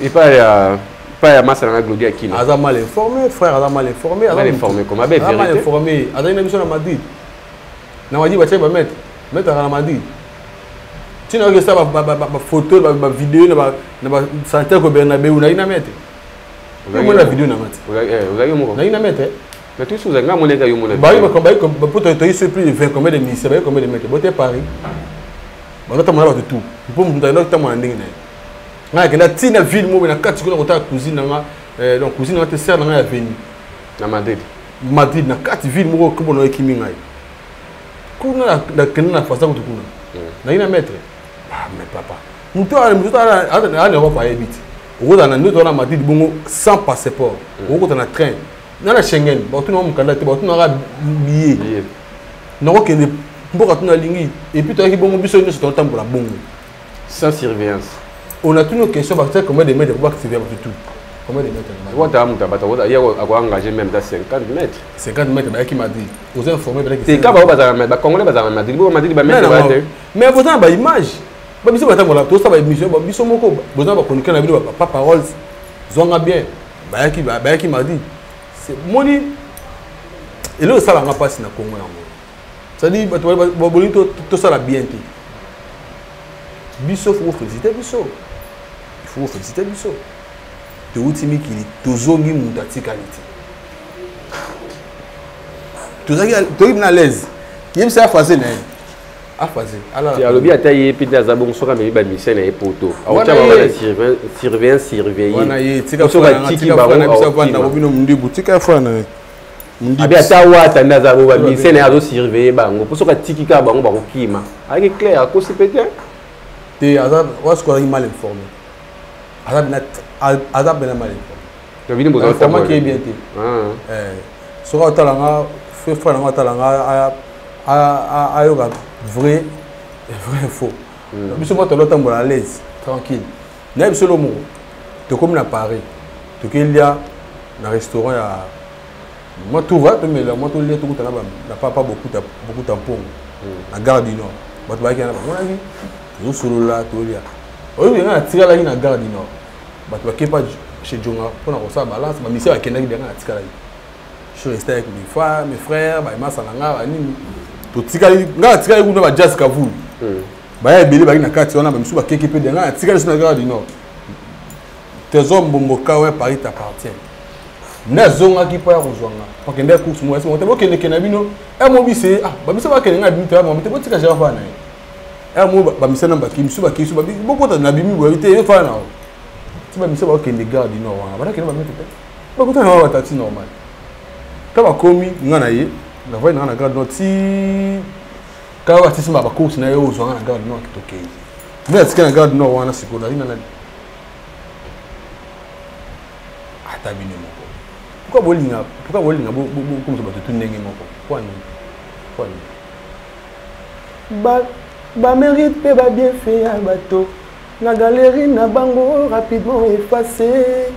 Et pas à Massa na Glodia Kina. Aza mal informé, frère, aza mal informé. Mal informé, comme abe vérité. Mal informé. Aza une émission à Madrid. Na Madrid, va mettre à Madrid. Tu n'as que ça, ma photo, ma vidéo, ma santé que Bernabéu, na ina mettre. Comment la vidéo na mettre? Vous avez mon. Na ina mettre. Mais tu sais, nga moneka yo moneka. Bah, comme pour te payer plus de 20 combien de ministères, combien de mètres. Boté Paris. Bah, là, tu m'as tout. Il faut me donner le temps à ndingue. Na kenda tina ville mo na kati ko na cuisine nga donc cuisine na te sert na ya veni na Madrid na kati ville mo ko bono ekimi ngai kuna na kena na fasa ko tukuna na ina maître ah mais papa muto ana ne pas habite o na ndo na Madrid bongo sans passeport o ko na train na Schengen ba tu no mo kanda te ba tu na billet na ko kende mboka tu na lingi et puis to ki bongo biso ni so tambola bongo sans surveillance. On a toutes nos questions parce que combien de mètres pour activer tout. Combien de mètres? Il y a engagé même dans 50 mètres. 50 mètres, qui m'a dit. Vous informez que c'est quand vous Congolais m'a dit mais vous avez une image. Vous avez tout ça émission, vous avez chroniqué la vidéo pas parole. Zonga bien. Qui m'a dit c'est moni et là ça va passer na Congo. Ça dit tout ça la bien. Bisso faut féliciter Bisso. Il faut féliciter Bisso. De outimi qui tozongi mutati qualité. Tozongi na l'aise. Qui aime ça fazer né. A fazer. Alors le bien taillé puis dans zabon soka mais ba mission na poto. A cha ba surveiller. Wana ye tika fona tika fona bisa fona na obino mundibu tika fona. Abi atawa tanda zabo ba mission na azo surveiller bango. Posoka tiki ka bango ba kokima. Avec clair ko se péter. Et Azab, est-ce qu'on est mal informé? Azab est mal informé. Information qui est bien été. Sur le talent, fait frère dans le talent, a vrai faux. Mais sur votre l'autre à l'aise, tranquille. N'est-ce pas le mot? Tu comme à Paris, tu qu'il y a un restaurant à moi tout va, mais là moi tout le tout n'a pas beaucoup de tampons. La gare du Nord. Votre bague à mon avis. Nous sommes là, tout là. Oui, il y a un tir là, il y a un garde du Nord. Mais tu vas pas chez Djonga pour avoir ça balance. Ma mission est qu'il y a un tir là. Je suis resté avec mes frères, ma salanga, tout tir là, il y a un tir là, il y a un jazz kavou. Bah, il y a belé, il y a un carte, on a même souba quelque peu de un tir là sur la garde du Nord. Tes hommes bomboka ouais Paris t'appartient. Na zonga qui peut rejoindre. Parce que des courses moi, c'est mon témo qui n'est qu'un abino. Et mon bise, ah, bah bise va qu'il y a un abino, moi, mais tu peux dire que j'ai pas moi ba misana ba kimsu ba kisu ba boko na bimi bo ite e fa na o ti ba misaba ke ne garde no wa ba ke ba metete ba ko ta na wa tati normal ta ba komi ngana ye na vai na garde no ti ka wa ti sima ba course na yo zo na garde no ki to ke mais est-ce que na garde no wa na siko na ina na ata bini mo pourquoi bolinga bo comme ça ba tout ndenge moko quoi ni ba mérite pe ba bien fait à bateau na galerie na bango rapidement effacé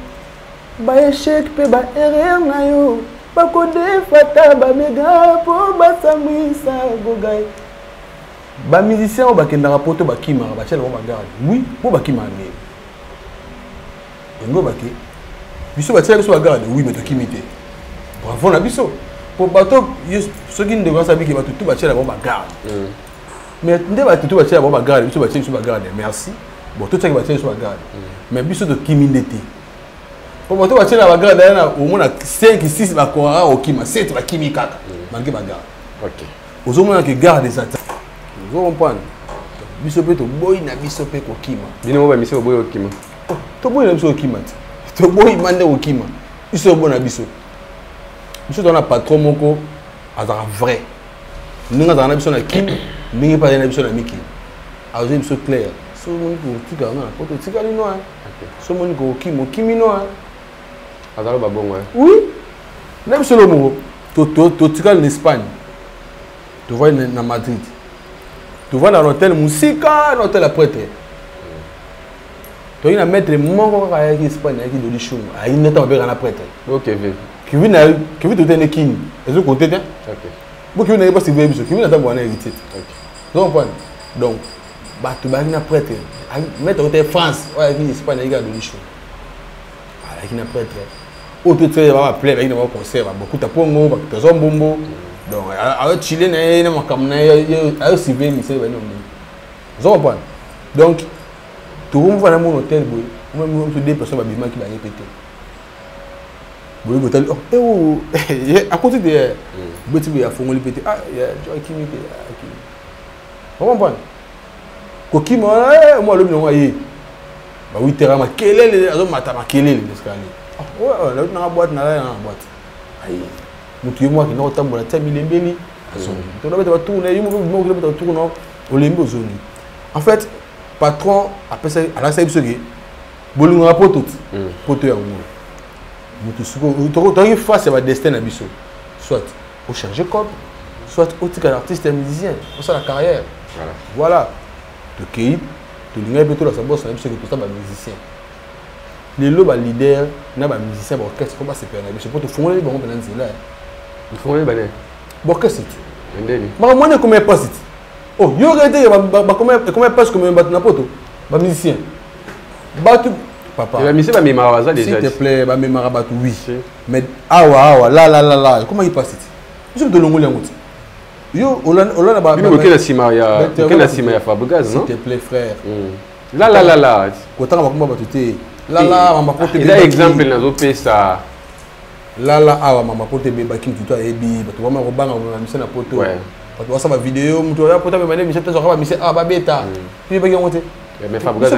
ba échec pe ba erreur na yo bakodefata bamega po basamwisa gogai bamusicien oyo bakendaka po to bakimaka batiala bango bagarde oui po bakimaka nde yango bake biso batiala biso bagarde oui mais tokimi te bravo na biso po bato soki ndeko asabiki bato tu batiala bango bagarde mais nde bato tu batiala bango bagarde biso batiala biso bagarde merci bon totiaki batiala biso bagarde mais biso tokimi nde te po bato batiala bagarde yana omona 5 6 bakoraka okima 7 bakimi kaka malgré bagarde ozomona ke garde ezata vous comprenez biso pe to boy na biso pe ko kima bino ba miso boy okima to boy na biso okima to boy mande okima biso bona biso na patron moko azara vrai ninga za na biso na kim ninga pa na biso na miki azo biso clair so mon ko tika na poto tika ni no so mon ko kimi no azara ba bongo oui na biso lo mo to tika en Espagne to vois na Madrid. Tu vas dans l'hôtel Moussika, l'hôtel prêtre. Tu vas mettre mon avec Espagne avec de l'Ichou. Il n'est pas bien à prêtre. OK. Qui vient tout est kin. Est-ce que côté OK. Vous qui n'avez pas si vous qui vient dans héritier. OK. Donc tu vas na prêtre. Mettre hôtel France avec Espagne avec de l'Ichou. Avec na prêtre. Autre tu vas appeler avec un concert beaucoup ta pongo, ta zombombo. Donc, alors Chili n'est pas comme ça, aussi bien, mais c'est bien. Vous comprenez? Donc, tout le monde va dans mon hôtel, même deux personnes qui vont répéter. Vous voyez, hôtel, oh, à côté de vous avez fait répéter. Ah, il y a qui me dit. Vous comprenez? Coquille, moi, le nom est. Bah oui, terrain, ma quelle est les matins, ma quelle est les escaliers. Ah, ouais, là, dans la boîte, dans la boîte. Aïe. Mutu moi qui n'a autant de temps milembeli tu dois mettre tourner tourner au lembo zoni en fait patron après ça à la salle sogi bolingo rapport tout poto ya ngolo mutu suko to face à destin na biso soit au charger comme soit au tika artiste et musicien pour ça la carrière voilà to kei to linga beto la sabosa na biso que pour ça ba musicien les loba leader na ba musicien ba orchestre comment se faire na biso pour to fongola ba ngombe na nzela. Il faut aller baner. Bon, qu'est-ce que c'est? Mais moi, comment est passé? Oh, il y aurait été comment est passé comme un bateau n'importe où. Musicien. Bateau. Papa. Il va misser mes maravas déjà. S'il te plaît, mes maravas, oui. Mais ah, là. Comment il passe? Je te donne le mot. Yo, on a ba. Quel est Fabregas, non? S'il te plaît, frère. Là. Quand on va comment bateau? Là, on va porter. Il y a exemple dans nos pays ça. Là awa mama pote beba king tuto ebi bato bama robanga na mise na poto bato basa ba vidéo muto ya pota bema ne mise tezo ba mise ba beta puis ba ngote mais Fabregas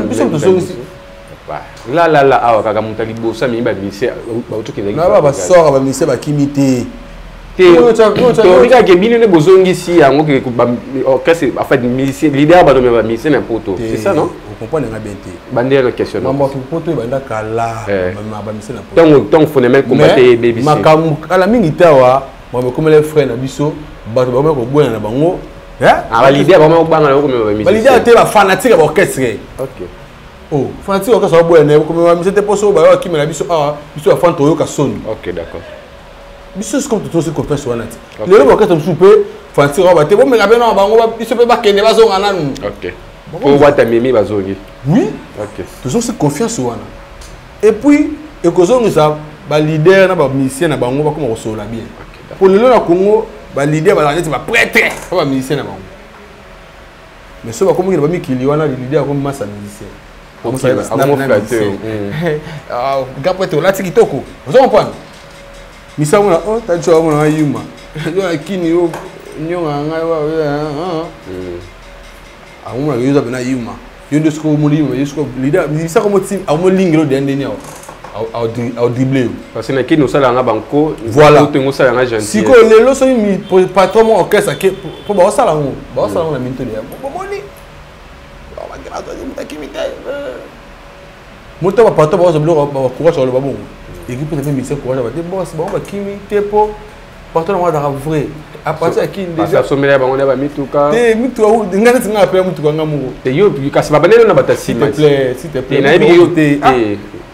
là awa kaka mutali bosa mi ba mise ba utoki na ba sora ba mise ba kimité to rika ke bino ne bozongisi yango ke orchestre en fait musicien leader ba do me ba mise na poto c'est ça non vous comprenez nga bien te bandera question mambo ki poto banda kala ba mise na poto donc fondamentalement combattre baby makamu kala mingi tawa mambo comme les frères na biso bato ba ko boya na bango ba leader ba ma banga na ko me ba mise ba leader te ba fanatique ba orchestre OK oh fanatique orchestre ba boya na ko me ba mise te poso ba wa kimela biso biso ba fanto yo ka soni OK d'accord biso comme tout aussi confiance wana ti le lo orchestre soupe fanatique ba te bo me ka bena bango ba biso pe ba kende ba zonga nanu OK pour voir ta mimi bazongi oui OK toujours cette confiance wana et puis et kozongi ça ba leader na ba musicien na bango ba comme resola bien pour le na Congo ba leader ba ba prêtre ba musicien na bango mais so ba comme ba mikili wana leader comme massa musicien comme ça ah gapote la tikitoko vous comprenez misa mona oh ta choa mona yuma yo akini yo nyonga ngai wa aumuna yuza bena yuma yondo sko mulima yusko leader misa comme team amo lingiro de ndeni au dribbler parce que na kino sala nga banko voilà to ngosala nga gentil siko lelo so mi patron mo orchestre ke po ba sala ngo na minto de bomoni ba grado de mutakimite moto ba patron ba so blo ba courage sur le babon équipe de mise courage ba de boss ba kimi tepo patron wa da vrai à partir à qui déjà sommelé bango na ba mituka te mituka ngana tinga apela mituka ngamu te yo kasi ba banelo na batasima s'il te plaît na bi yo te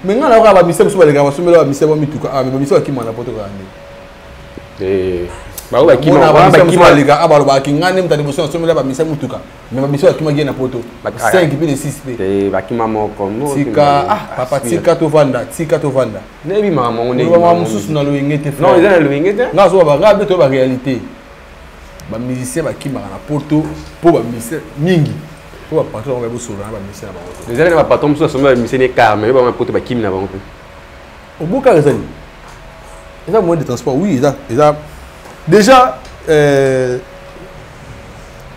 mais ngana ba mise so ba le ga ba sommelé ba mise ba mituka ah mais ba mise ba kimana poto ka ande Bah ouais, qui m'a les gars, bah qui ngane mta dévotion sur là ba misa mutuka. Mais ba misa qui m'a gagné na poto. 5 puis de 6 p. Bah qui m'a mon comme Tika papa tika to vanda. Ne bi maman on est. Ba mususu na lo ngete frère. Non, ils ont le ngete. Na zo ba rabe to ba réalité. Ba musicien ba qui m'a na poto po ba musicien mingi. Po ba patron ba bo solo na ba musicien na ba poto. Les gens ba patron so ba musicien car mais ba poto ba kim na ba poto. Au bout Kazali. Il y a moyen de transport, oui, il a déjà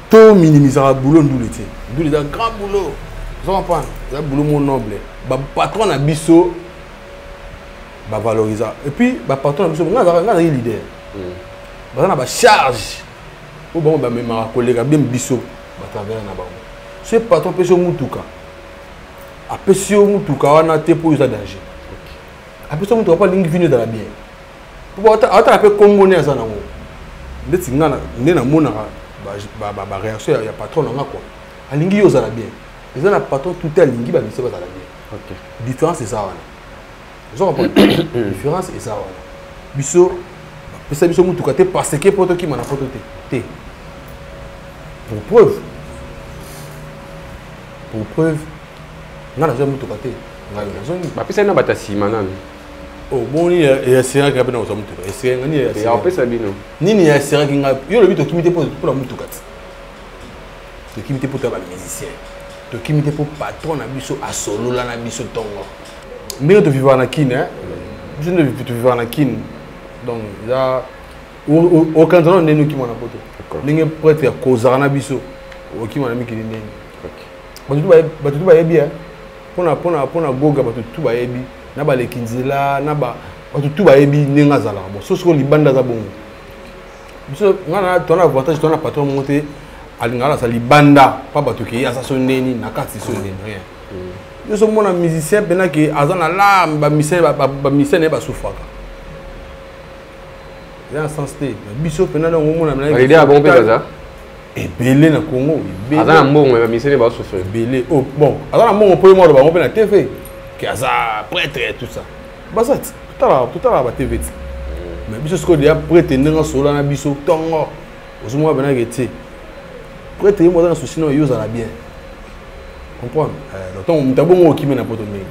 tout minimiser le boulot d'où l'été. D'où il a un grand boulot. Vous comprenez? Il y a un boulot noble. Le patron a biso va valoriser. Et puis le patron a biso, on a un leader. On a une charge. Ou bon même ma collègue a bien biso va travailler na ba. Ce patron peut se mutuka. A peut se mutuka on a té pour user danger. Après ça, on ne doit pas venir dans la bière. Pour attendre un peu comme on est à ça. On est dans mon réaction, il y a patron dans quoi. À l'ingi aux la bière. Les gens patron tout est l'ingi, bah c'est pas dans la bière. OK. Différence c'est ça. Vous comprenez? Différence c'est ça. Biso, ça biso mon tout côté parce que pour toi qui m'en a photo té. Pour preuve. On a la mon tout côté. Bah puis ça n'a pas ta si manan. Oh bon il y a serra qui a bien ensemble tout. C'est ngani ya. Et après ça bino. Nini ya serra qui nga yo le bito kimité pour la mutu kat. Le kimité pour ta musicien. To kimité pour patron na biso a solo la na biso tongo. Mais to vivre na kin hein. Je ne vivre na kin. Donc là aucun temps ne nous qui m'en a poto. Ninge prêtre ya kozara na biso. O ki mona mikili nini. OK. Batu ba bien. Pona goga batu tu ba yebi na ba lekinzela na ba batu tu ba yebi nenga zala bon so so libanda za bongo biso ngana tona avantage tona patron monter alingala sa libanda pa batu ki asa so ndeni na kati so ndeni rien biso mona musicien pena ki azana la ba musicien ba souffraka ya sens té biso pena na mona na idée a bon pe ça. Et belé na Congo, belé. Azana mbongo mais misé ba souffrir. Belé. Oh bon, azana mbongo pour moi ba on peut na TV. Que aza prêtre et tout ça. Bah ça tout à l'heure ba TV. Mais biso ce que dia prêtre ndanga solo na biso tongo. Ozuma bana gete. Prêtre mo dans souci no yo za la bien. Comprendre. Le temps mutabongo ki mena poto mingi.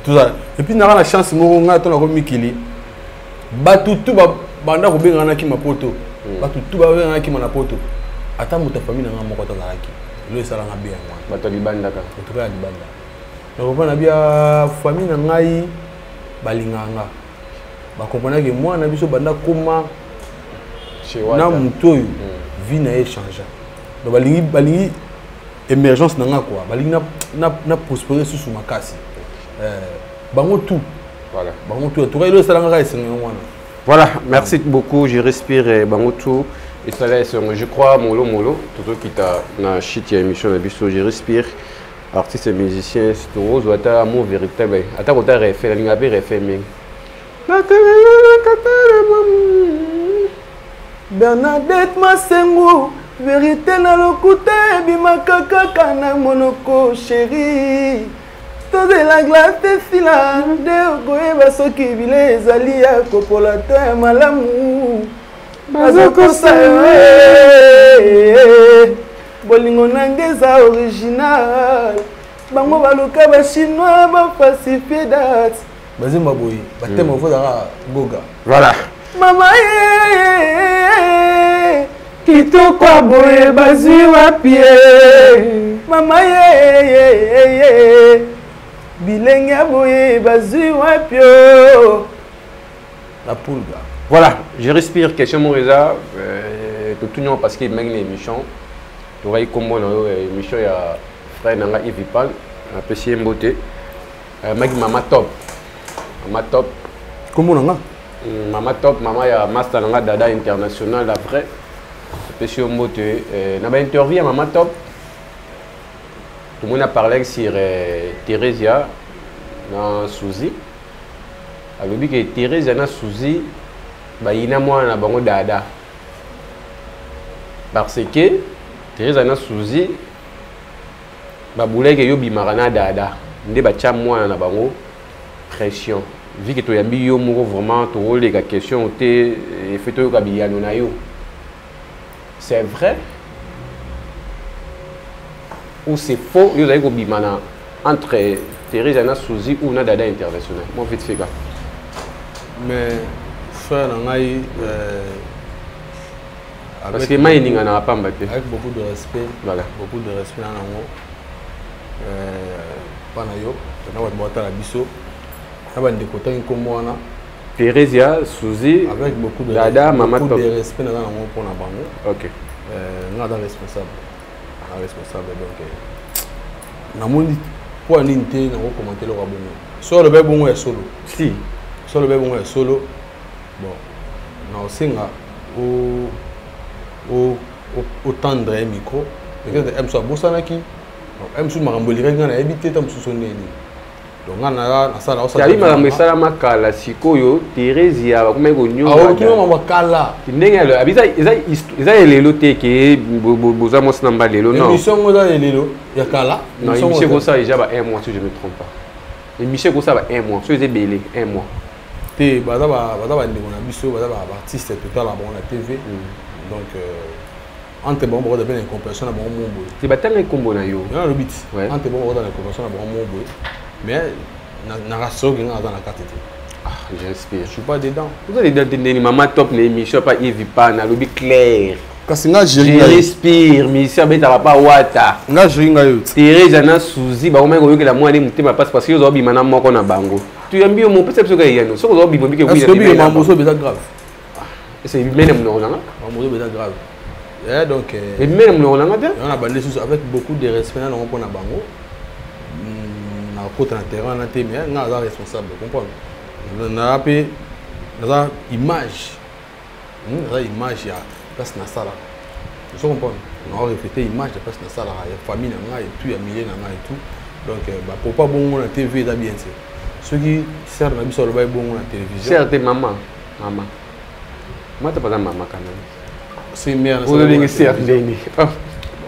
Tout ça. Et puis na la chance mo nga to na ko mikili. Ba tout ba banda ko benga na ki mapoto. Ba tout ba benga na ki mana poto. Ata muta famille na moko tozalaki lo esala nga bien moi bato libanda ka to ya libanda donc on a bien famille na ngai balinganga ba comprendre que moi na biso banda koma chez wa na mutoyo vie na échange donc balingi émergence na nga quoi balingi na prospérer sous makasi bango tout voilà bango tout to lo esala nga esenga wana. Voilà, merci beaucoup, je respire bango tout. Et ça là, je crois, Molo, tout qui t'a na shit émission de biso, je respire. Artiste et musicien, c'est rose ou à amour véritable. Attends, on t'a refait, la ligne avait refait, mais. Bernadette Masengo, vérité na lokuta, bimaka kaka na monoko chérie. Tout de la glace de fila, de goye basoki bile ezali ya kopola to ya malamu. Bazoko sawe bolingo nangeza original bango baluka ba chinois ba falsifier date bazima boyi batema fozaka goga voilà mama kitoko boye bazwi wapi mama bilenge boye bazwi wapi la pulga. Voilà, je respire, question Moreza, tout le monde parce qu'il mène l'émission. Tu vois, comme l'émission, il y a frère Nanga Ivipal, un petit beauté. Maman top. Maman top. Comment on a? Maman top, maman, il y a Master Nanga Dada International, la vraie. Petit beauté. N'a pas interview à Maman top. Tout le monde a parlé sur Thérésia, dans Souzy. Alors, dit que Thérésia, dans Souzy, bah il y a moi na bango dada parce que Thérèse na Souzy ba boulé que yo bimara na dada ndé ba tcha moi na bango pression vu que tu as mis vraiment les questions et fait tout c'est vrai ou c'est faux? Vous avez entre Thérèse et Souzy ou Dada international. Moi vite fait gars. Mais frère Nangaï parce que moi il n'a pas avec beaucoup de respect. Voilà. Beaucoup de respect dans Nango. Panayo, on a boîte à la biso. On a des côtés comme moi là. Thérèse, Souzy, avec beaucoup de Dada, Maman beaucoup de respect dans Nango pour la bango. OK. On a responsable. On a responsable donc. Namoni pour l'unité, on va commenter le rabon. Soit le bon est solo. Si. Soit le bon est solo. Bon, on a aussi au tendre micro. Peut-être M soit Bossanaki. M soit Marambolique, on a habité tam sous son nez. Donc on a ça là. Ça dit Marambe Salama Kala Sikoyo, Thérèse ya comme gonyo. Ah ok, on va Kala. Ndenge abisa ils a lelo te ke boza mos namba lelo non. Émission on a lelo ya Kala. Non, émission comme ça déjà ba 1 mois si je me trompe pas. Émission comme ça ba 1 mois, so c'est belé 1 mois. Te baza ndeko na biso baza ba artiste total la bon la TV. Donc entre bon de bien incompréhension na bon mombo. C'est batanga kombo na yo. Non le bit. Entre bon de incompréhension na bon mombo. Mais na raso qui dans la carte. Ah, j'espère. Je suis pas dedans. Vous allez dans des maman top l'émission pas Yves pas na lobby clair. Kasinga je respire, mais ça beta pas wata. Nga jeringa yo. Thérèse na Souzy ba omeko yoke la mwana mutema passe parce que yo zo bi mana moko na bango. Tu yambi yo mon peut-être que yano. So zo bi bombi ke oui. Est-ce que bi mamboso beta grave? C'est même non là. Mamboso beta grave. Et donc et même non là bien. On a bandé avec beaucoup de respect na on na bango. Na côté na terrain na té mais nga za responsable, comprendre. Na appé na image. Na image ya place na sala. Vous comprenez? On a reflété image de place na sala, il y a famille na et tout, il y a milliers na et tout. Donc bah pour pas bon na TV da bien c'est. Ceux qui servent na biso le bail bon na télévision. Certes maman. Moi t'as pas maman quand même. C'est mère na sala. Vous avez certes deni.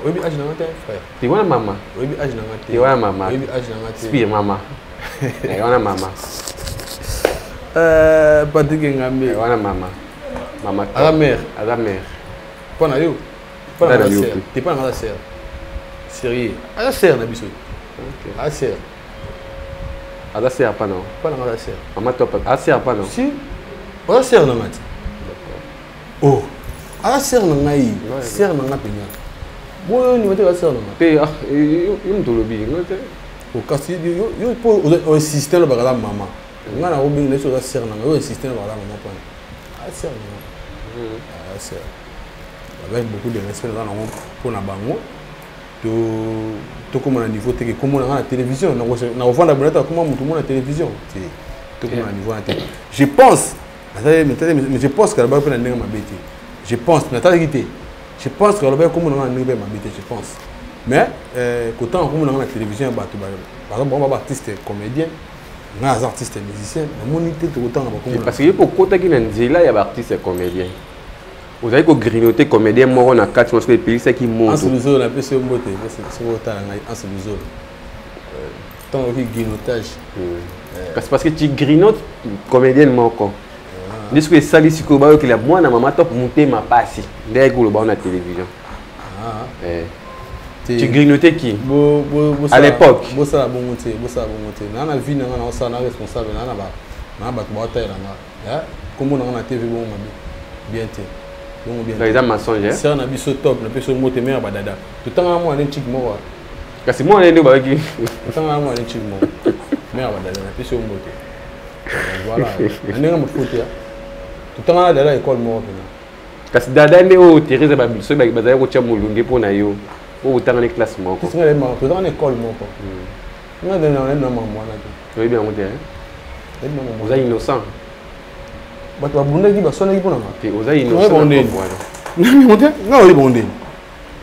Oui, âge na ngate frère. Tu vois maman. Oui, âge na ngate. Tu vois maman. Oui, âge na ngate. Spire maman. Tu vois maman. Patrick Ngambe. Tu vois maman. Maman. À la mère. À la mère. Pas na yo. Pas na sœur. T'es pas na la sœur. Sérieux. À la sœur na biso. OK. À la sœur. À la sœur pas non. Pas na la sœur. Maman top. À la sœur pas non. Si. À la sœur na ngate. Oh. À la sœur na ngai. Sœur na ngate nya. Bon, ni mate la sœur na ngate. Ah, yo mtolobi ngate. Au kasi yo pour un système ba la maman. Nga na obi ngeso la sœur na ngate. Un système ba la maman pas. À la sœur na ngate. À la sœur. Avec beaucoup de respect pour la bango. Tout comme on a niveau télé, comme on a la télévision. On a offert la bonne comment tout le monde a la télévision. Tout comme on a niveau la télé. Je pense, mais je pense qu'elle va faire une ma bête. Je pense, je pense qu'elle va comme on a une ma bête, je pense. Mais quand on a la télévision, par exemple, on va artiste comédien, on a des artistes musiciens, on a monité tout autant. Parce que pour côté qui n'a dit là, il y a des artistes comédiens. Vous avez grignoté comédien mort na 4 mois sur les pays c'est qui monte. En sous la PC mbote, c'est autant en sous tant que grignotage. Parce que tu grignotes comédien mort. Est-ce que ça dit que ba que la moi na maman top monter ma passe. Dès que le ba na télévision. Tu grignotais qui? À l'époque. Bossa bon monter. Na na vie na na ça na responsable na ba. Na ba to ba taille na. Comme on a TV bon bien té. Par exemple, mensonge. Si on a vu ce top, on a pu se monter meilleur badada. Tout le temps, moi, on est un chic mort. Parce que moi, on est deux bagues. Tout le temps, moi, on est un chic mort. Meilleur badada, on a pu se monter. Voilà. On est un peu foutu. Tout le temps, on a de l'école mort. Parce que Dada est au Thérèse Babi, ceux qui ont été au Moulungue pour Nayo, ou dans les classes mort. Tout le temps, on est en école mort. On a donné un nom à moi. Oui, bien, on est. Vous êtes innocent. Bah tu vas bonder qui va sonner qui pour nous. Vous êtes innocent. Non, oui, bonder.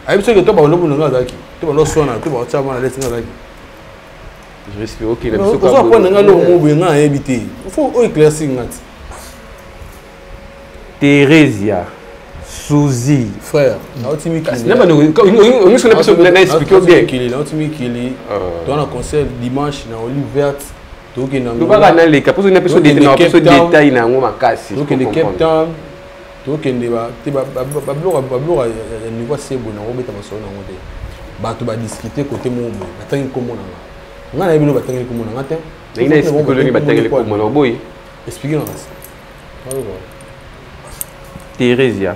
Aïe, c'est que toi, bah, le bon gars qui. Tu vas le sonner, tu vas tirer la lettre là. Je respire OK. Il faut pas prendre un mot bien à éviter. Il faut éclaircir ngat. Thérésia, Souzy, frère. La ultime qui. Non, mais nous connaissons pas ce que nous expliquons bien. La ultime qui est. Dans un concert dimanche, dans Olive Verte. Tu vas regarder les cas, parce que nous avons des détails dans le casse. Donc les Cape Town, donc les niveau c'est bon, on va mettre ça dans le bateau va discuter côté mon boy. Attends comment on a. On a bien battre comment on a. Attends. Il a expliqué le battre comment on a boy. Expliquez-nous ça. Thérésia,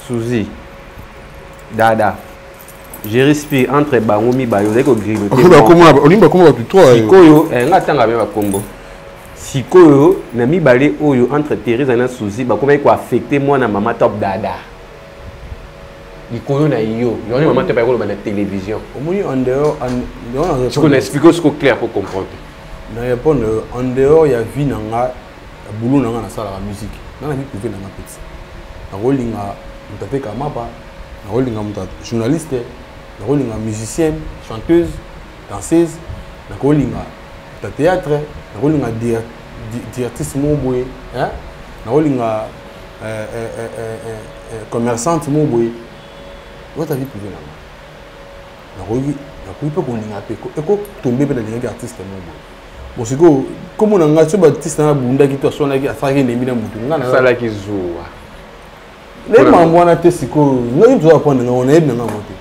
Suzy, Dada. Je respire entre Bangomi Bayo avec le grill. Comment tu trouves? Sikoyo, ngatanga bien combo. Sikoyo, nami balé oyo entre Thérèse et Suzy, ba comment il affecté moi na maman top Dada. Sikoyo na yo, yo maman top ba la télévision. Au moins en dehors, tu connais expliquer ce clair pour comprendre. Na répondre en dehors il y a vie nanga, boulot nanga na salle de musique. Na vie privée nanga petit. Na rolinga mtate kamapa, na rolinga mtate journaliste. Na rolinga musicienne, chanteuse, danseuse, na rolinga théâtre, na rolinga d'artiste moboy, hein? Na rolinga commerçante moboy. What have you privée na rolinga na kuipa kolinga peko eko tomber dans les artistes moboy. Bon c'est que comme on a un artiste na bunda ki to sona ki afaki ndemi na mutu ngana sala ki zuwa. Les mambo na tesiko, ngai tu apprendre ngona ebina ngamote.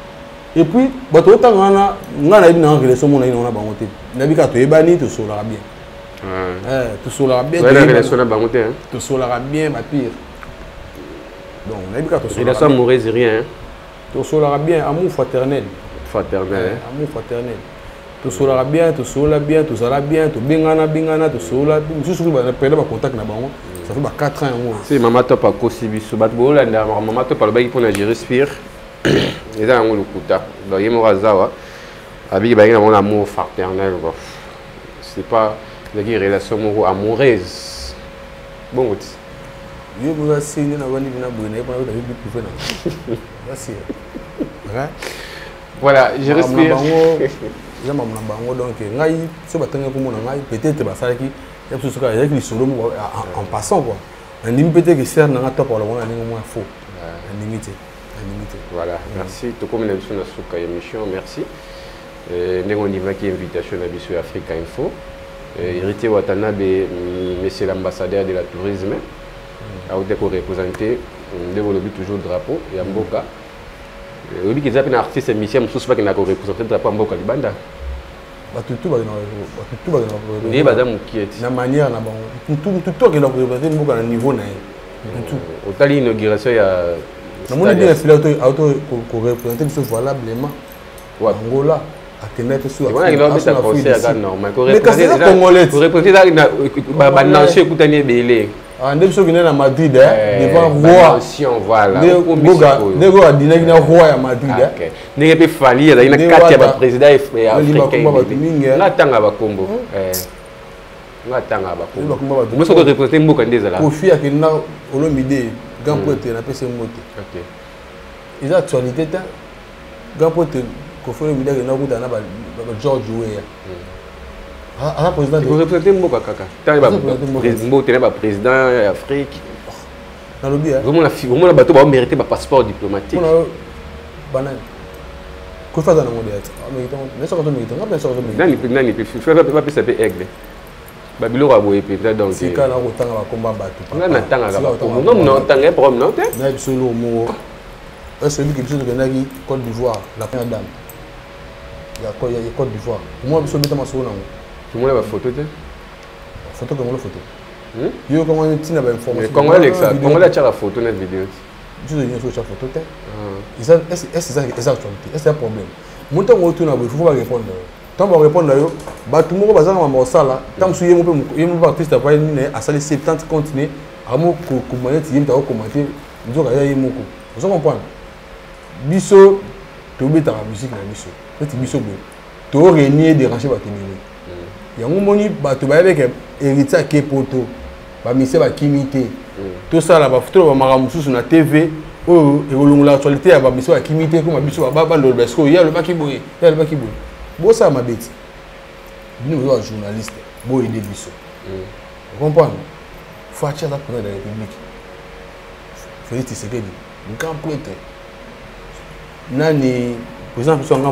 Et puis, bato otangana ngana ibina ngeleso mona ina ona bangote. Nabika to ebani to sola bien. To sola bien. Ouais, la relation na bangote hein. To sola bien ma pire. Donc, nabika to sola. Relation amoureuse rien. To sola bien, amour fraternel. Fraternel. Amour fraternel. To sola bien, to sola bien, to sala bien, to bingana to sola. Juste que ba perdre ba contact na bango. Ça fait 4 ans moi. Si maman top a kosi biso bat bolanda maman top a ba pour na je respire. Et là, on le couta. Donc, il y a mon razawa. Avec un amour fraternel. C'est pas une relation amoureuse. Bon, je vous assure que vous avez voilà, je respire. En passant, quoi. Peut-être que c'est un top pour le moment, faux. Voilà, merci. Tout comme l'émission de émission, merci. Nous avons une invitation à Bissou Africa Info. Héritier Watanabe, monsieur l'ambassadeur de la tourisme, a été représenté, nous avons toujours le drapeau et Mboka. Vous avez dit que les artistes et musiciens ne sont pas représentés le drapeau Mboka Libanda. Tout la manière, tout qui est représenté Mboka à niveau. Autant l'inauguration, il y a. Nous avons dit qu'on représente ce valablement. Angola, à Kenneth, sur la mais quand c'est congolais, vous représentez à Madrid, devant roi. Voilà. Nego a dit qu'il y a roi à Madrid. Il peut fallir, il y a 4 présidents africains. Vous représentez beaucoup de gens. Kofi a qu'il y a Olomide. Gampote na pese moto. OK. Ils ont actualité ta. Gampote ko fo le bidage na kuta na ba George Weah. Ah président. Vous représentez Mboka kaka. Mboka ba président Afrique. Na lobi hein. Vraiment la bateau ba mériter ba passeport diplomatique. Banane. Ko fa dans le monde ah mais mais ça quand on mérite. On pas ça on nani peut pas peut aigle. Babilo a boye peut-être donc c'est quand on tanga ba combat batu. On a tanga ba combat. Non tanga problème non té. Na solo mo. Est-ce que quelque chose que nagi Côte d'Ivoire la première dame. Il y a Côte d'Ivoire. Moi biso beta masolo nango. Tu montres la photo té. Photo comme la photo. Yo comment tu n'as pas information. Comment Alexa, comment la la photo dans vidéo. Tu dois bien sur photo té. Est-ce que c'est actualité? Est-ce un problème? Montant on retourne il faut pas répondre. Tant on répondre là yo ba tout monde bazanga ma mosala tant souye mo pe yo mo artiste pa ni à saler 70 continuer amo ko manette yim ta ko commenter nzoka ya yimo ko vous comprenez biso to beta la musique na biso petit biso bo to renier déranger ba tenir yango moni ba to ba avec héritier ke poto ba mise ba kimité tout ça là ba photo ba maramusu na TV oh et olongola actualité ya ba mise ba kimité ko ma biso ba ba ndo besko ya le ba kiboye Bon, ça m'a dit. Nous sommes journalistes. Bon, il est biso. Vous comprenez? Il faut attirer la présidence de la République. Félix Tshisekedi. Un grand prêtre. Nani, président de la République.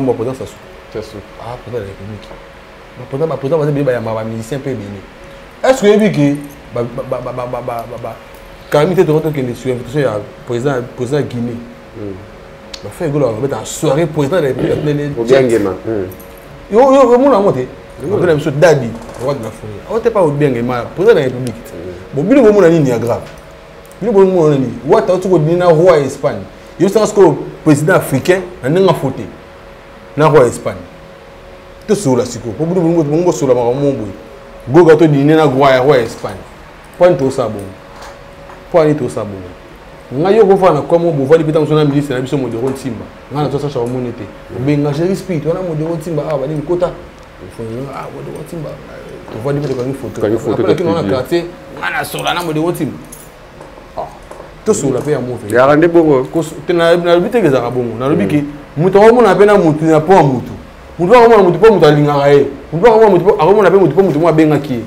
Ah, président de la République. Pourtant, vous avez un musicien peu béni. Est-ce que vous avez vu que quand il était le président Guinée, il fait un soirée président de la République. Au bien Guéma. Il y a un monté. Il y a un Dadi, roi de la forêt. On n'était pas au bien Guéma, président de la République. Bon, il y a un ligne grave. Il y a un ligne. Il y a un roi d'Espagne. Il y a un président africain, il y a un faute. Na roi Espagne to sula siko po budu bongo sula ma mombo goga to dine na roi Espagne point to sabo point to sabo nga yo ko fana ko mo bo vali pita msona ministre na biso mo de rontimba nga na to sa cha monete benga jeri spirit wana mo de rontimba ba ni kota fo nga mo de rontimba to vali pita ko photo ko na quartier nga na sula na mo de rontimba to sula pe ya mo fe ya rande bongo ko na bite ke za bongo na lobiki mutu akomona pe na mutu na po mutu mutu akomona mutu po mutu alingaka ye mutu akomona mutu po akomona pe mutu po mutu mo abengaki ye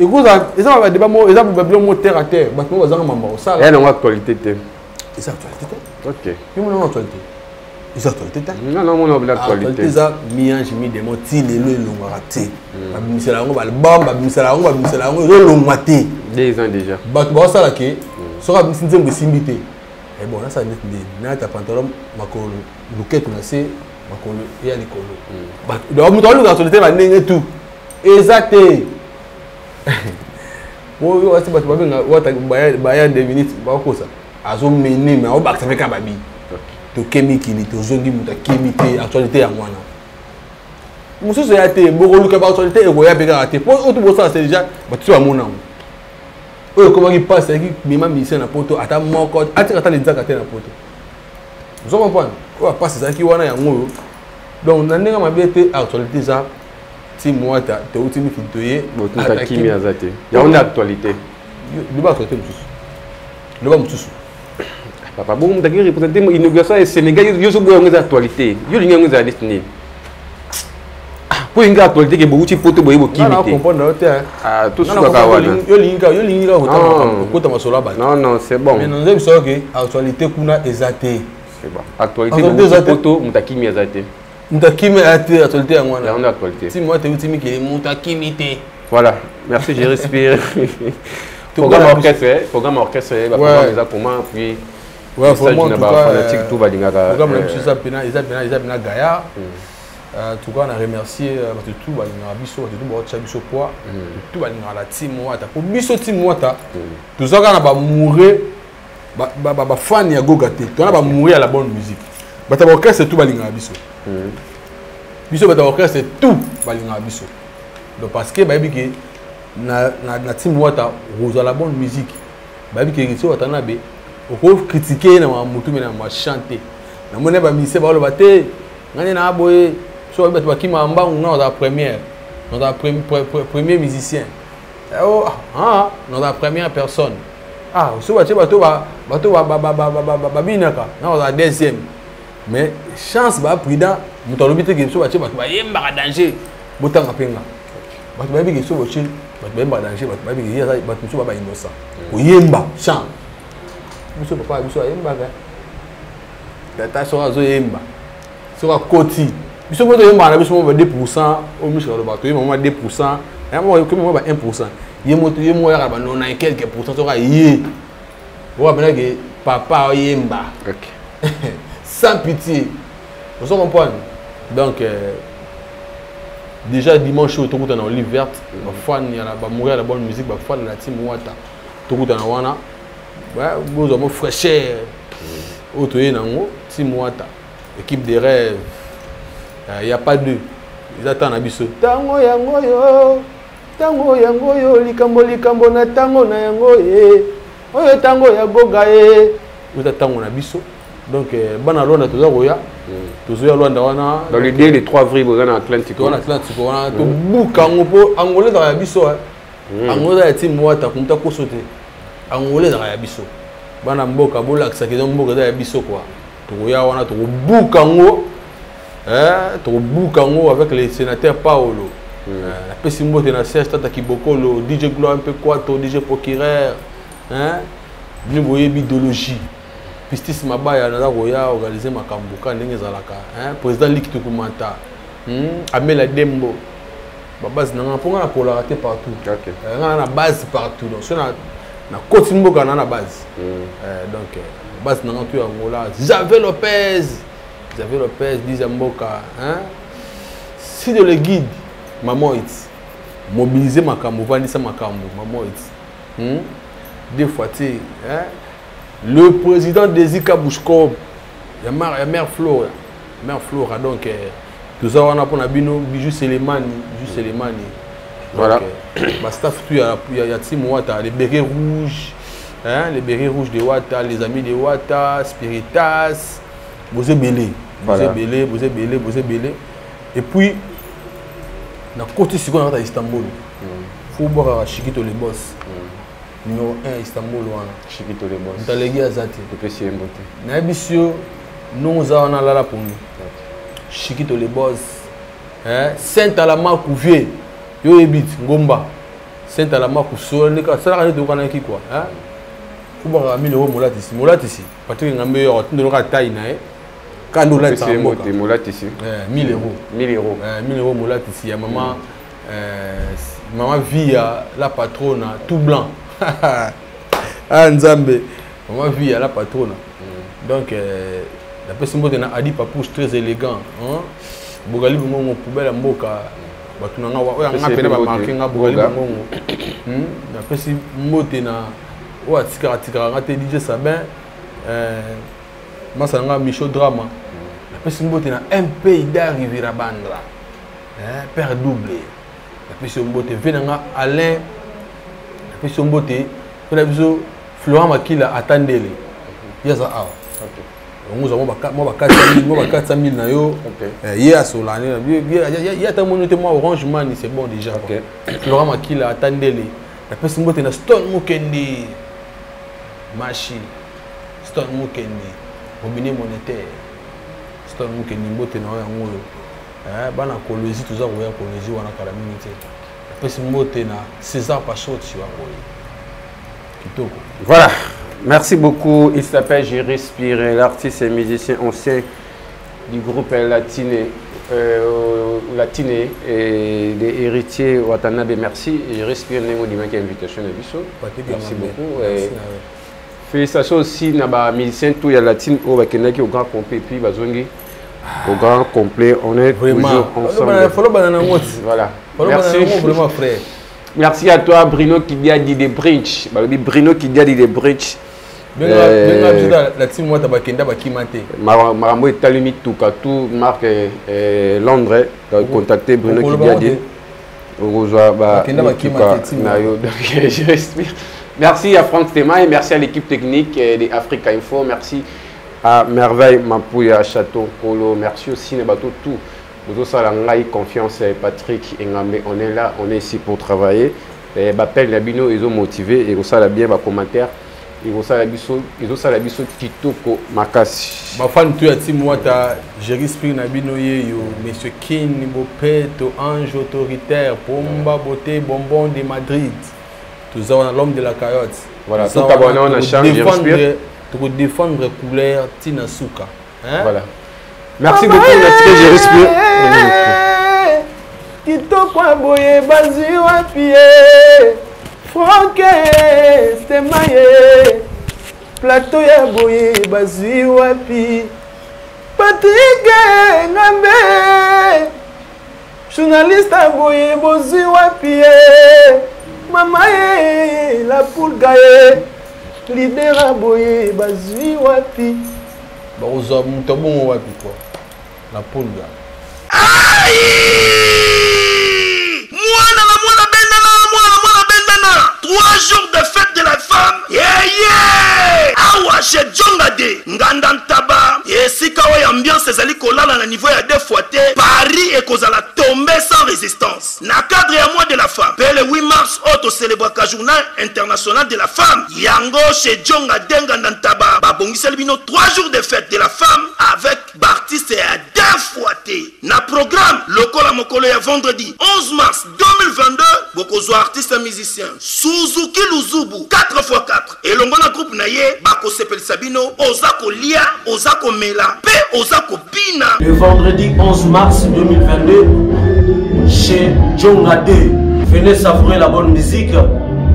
ekoza eza ba débat mo eza ba biloko mo terre à terre bato mo bazanga mamba osala ya na actualité te eza actualité te ok yo mona actualité eza actualité te non mona bila actualité eza miange mi demo ti lelo elongwaka te babimisela yango balbum babimisela yango ezolongwa te 2 ans déjà bato baosala ke soki abimisi nzembo esimbi te bon, là, ça n'est pas pantalon, ma colo, bouquet, on a c'est, ma colo, et à l'école. Donc, nous avons l'actualité, ma n'est tout. Exact. Bon, on va se battre, on va 2 minutes, on va faire ça. Azo mené, mais on va se faire un babi. To kemi kili, to zongi, muta kemi te, actualité à moi. Monsieur, c'est été, beaucoup de actualité, et vous avez raté. Pour autre ça, c'est déjà, tu as mon nom. Comment il passe avec Mima Missé na poto ata moko ata les zaka te na poto. Vous comprenez? On passe ça qui wana yango. Donc na ndenge mabete actualité ça ti moata te utimi fintoye botuta kimi azate. Ya on actualité. Le ba actualité mususu. Le ba mususu. Papa bon mutaki représenter inauguration au Sénégal yo so boyo ngeza actualité. Yo linga ngeza destiné. Pour une actualité qui est beaucoup de photos, beaucoup de non, comprendre, ah, tout ça, non, c'est bon. Mais nous avons dit que l'actualité est exatée. C'est bon. Actualité, beaucoup de photos, mutakimi exatée. Mutakimi exatée, actualité à moi. Il y a une actualité. Si moi, tu es ultime qui est mutakimi. Voilà, merci, j'ai respiré. Programme orchestre, comment, puis. Ouais, vraiment, tout va dire. Programme ça, il Gaillard. En tout cas, on a remercié tout le biso, tout poids, tout la team Wata. Pour biso team Wata, tout ça on a mouru, fan ya gogate. On a mouru à la bonne musique. Bata orchestre tout balinga biso. Biso bata orchestre tout balinga biso. Donc parce que baby que na team Wata, vous avez la bonne musique. Baby que ici Wata na be, on peut critiquer na mutu mais na chanter. Na mona ba mise ba lo bate, ngani na boye. So, on a la première, notre premier musicien. Notre première personne. Ah, so bateau la deuxième. Mais chance ba prudent, nous avons dit que so bateau ba danger. Botan apenga. Bateau ba bi so bochil, bateau ba danger, bateau ba bi bateau so ba innocent. Oyemba, chance. Monsieur papa, monsieur yemba ga. Tata so azo yemba. So ba koti. Si vous avez 2%, au Michel de bateau, il y a 2%, il y a 1%. Il y a quelques pourcents. Vous avez que papa Yemba. Sans pitié. Vous comprenez? Donc, déjà dimanche, tout le monde est en olive verte. Il y a mourir la bonne musique, il y a la team Wata. Tout le monde est en Wana. Vous avez fraîcheur. Vous avez team Wata. Équipe des rêves. Il n'y a pas deux. Ils attendent à biso. Tango yango yo, likambo na tango na yango ye. Oyo tango ya goga ye. Ils attendent à biso. Donc bana londa toza roya. Tozo londa wana. Dans l'idée le 3 avril on a Atlantique. On a Atlantique on a to buka ngopo angolais dans ya biso. Angolais ya team Wata kumta ko sauter. Angolais dans ya biso. Bana mboka bolakisa ke mboka za ya biso quoi. Toya wana to buka ngo. Tu boucango avec le sénateur Paolo. La Pessimbo de la Serge Tata Kibokolo, DJ Gloire un peu Quato, DJ Procureur. Nous voyons l'idéologie. Pistis Mabaya, Nada Roya, organisé Makambuka, Nengezalaka. Président Lik Tukumanta. Amela Dembo. La base, on a la polarité partout. Ok. On a la base partout. Donc, si on a côté Mboka, on a la base. Donc, la base, on a tout Angola. Xavier Lopez, dit Mboka. Si de le guide, maman it. Mobiliser ma cambo, vanissa ma cambo, maman it. Des fois, le président Desika Bouchkob, il y a mère Flora. Mère Flora, donc. Tout ça, on a pour Nabino, Bijou Selemani. Voilà. Staff, il y a Tim Wata, les bérets rouges, les bérets rouges de Wata, les amis de Wata, Spiritas, Bosé Belé. Et puis, dans le côté second, on a Istanbul. Il faut voir Chikito les boss. Numéro 1, Istanbul. Chikito les boss. On a légué à Zati. Nabisio, nous avons là pour nous. Chikito les boss, Saint-Alama Couvier, yo ebit Ngomba, Saint-Alama Kousol, ça n'a rien de quoi. Faut voir 1000 euros molat ici. Parce que nous avons une taille naïe. Quand nous l'avons molat ici. 1000 euros. 1000 euros. 1000 euros molat ici. Maman vit à la patronne tout blanc. Nzambe. Maman vit à la patronne. Donc la personne qui a dit papouche très élégant. Bogali bongo poubelle à Mboka. Batunanga wa ngapena ba marqué nga bogali bongo. La personne motena wa tikara ngate DJ Sabin masanga Michaud Drama. La personne motena un pays d'arriver à Bandra. Père doublé. La personne moté venanga Alain. La personne moté la personne Florent Makila attendez-le. Yaza ah. Nous avons 400 000 na yo. Hier sur l'année, il y a moi Orange Money, c'est bon déjà. Florent Makila attendez-les. La personne qui est Stone Mukendi, Machi, Stone Mukendi, robinet monétaire, Stone Mukendi, mbote na yango. Bana Colosie tout ça roya Colosie wana kala minute. La personne qui na César Pachot tu vois. Kitoko. Voilà. Merci beaucoup. Il s'appelle J'ai respiré, l'artiste et musicien ancien du groupe Latine et des héritiers Watanabe. Merci. J'ai respiré Nengo Dimanche invitation à Bissot. Merci beaucoup. Félicitations aussi à musiciens tout ya Latine au Bakenaki au grand complet puis Bazongi au grand complet. On est toujours ensemble. Voilà. Merci. Merci à toi Bruno qui a dit des bridges. Bruno qui a dit des bridges. La team moi tabakenda bakimate. Marambo est talimi tout tout marque Londres contacter Bruno qui a dit je respire. Merci à Franck Tema et merci à l'équipe technique de Africa Info. Merci à Merveille Mapouya Château Kolo. Merci aussi à tout tout. Nous avons confiance Patrick Engambe. On est là, on est ici pour travailler. Bapel Nabino, ils ont motivé et vous avez bien vos commentaires. Ils ont la biso kitoko makasi. Ma fan tu as dit moi j'ai respiré Nabino yo monsieur Kin Bopeto ange autoritaire Pomba beauté bonbon de Madrid. Tous avons l'homme de la carotte. Voilà, tout abonné on a changé je respire pour défendre couleur Tina Souka. Voilà. Merci beaucoup Nathalie, j'ai respiré. Kitoko boye bazi wa pied. Franck Stemaye plateau ya boye bazi wapi Patrick Ngambe journaliste boye bozi wapi mama la poule gaye leader boye bazi wapi bazo mutobo wapi quoi la poule gaye mwana 3 jours de fête de la femme. Awa chez Djongade Ngandantaba. Et si kawa ambiance ezali kolala na niveau ya 2 fois te Paris et kozala tomber sans résistance. Na cadre ya mois de la femme. Le 8 mars auto célébraka journal international de la femme. Yango chez Djongade Ngandantaba. Babongiseli bino 3 jours de fête de la femme avec artiste à 2 fois te. Na programme lokola mokolo ya vendredi 11 mars 2022. Bokozo artiste musicien Suzuki Luzubu 4x4 et l'ongona groupe naye bako sepel Sabino Ozako Lia Ozako Mela P Ozako Bina. Le vendredi 11 mars 2022 chez Djongade. Venez savourer la bonne musique.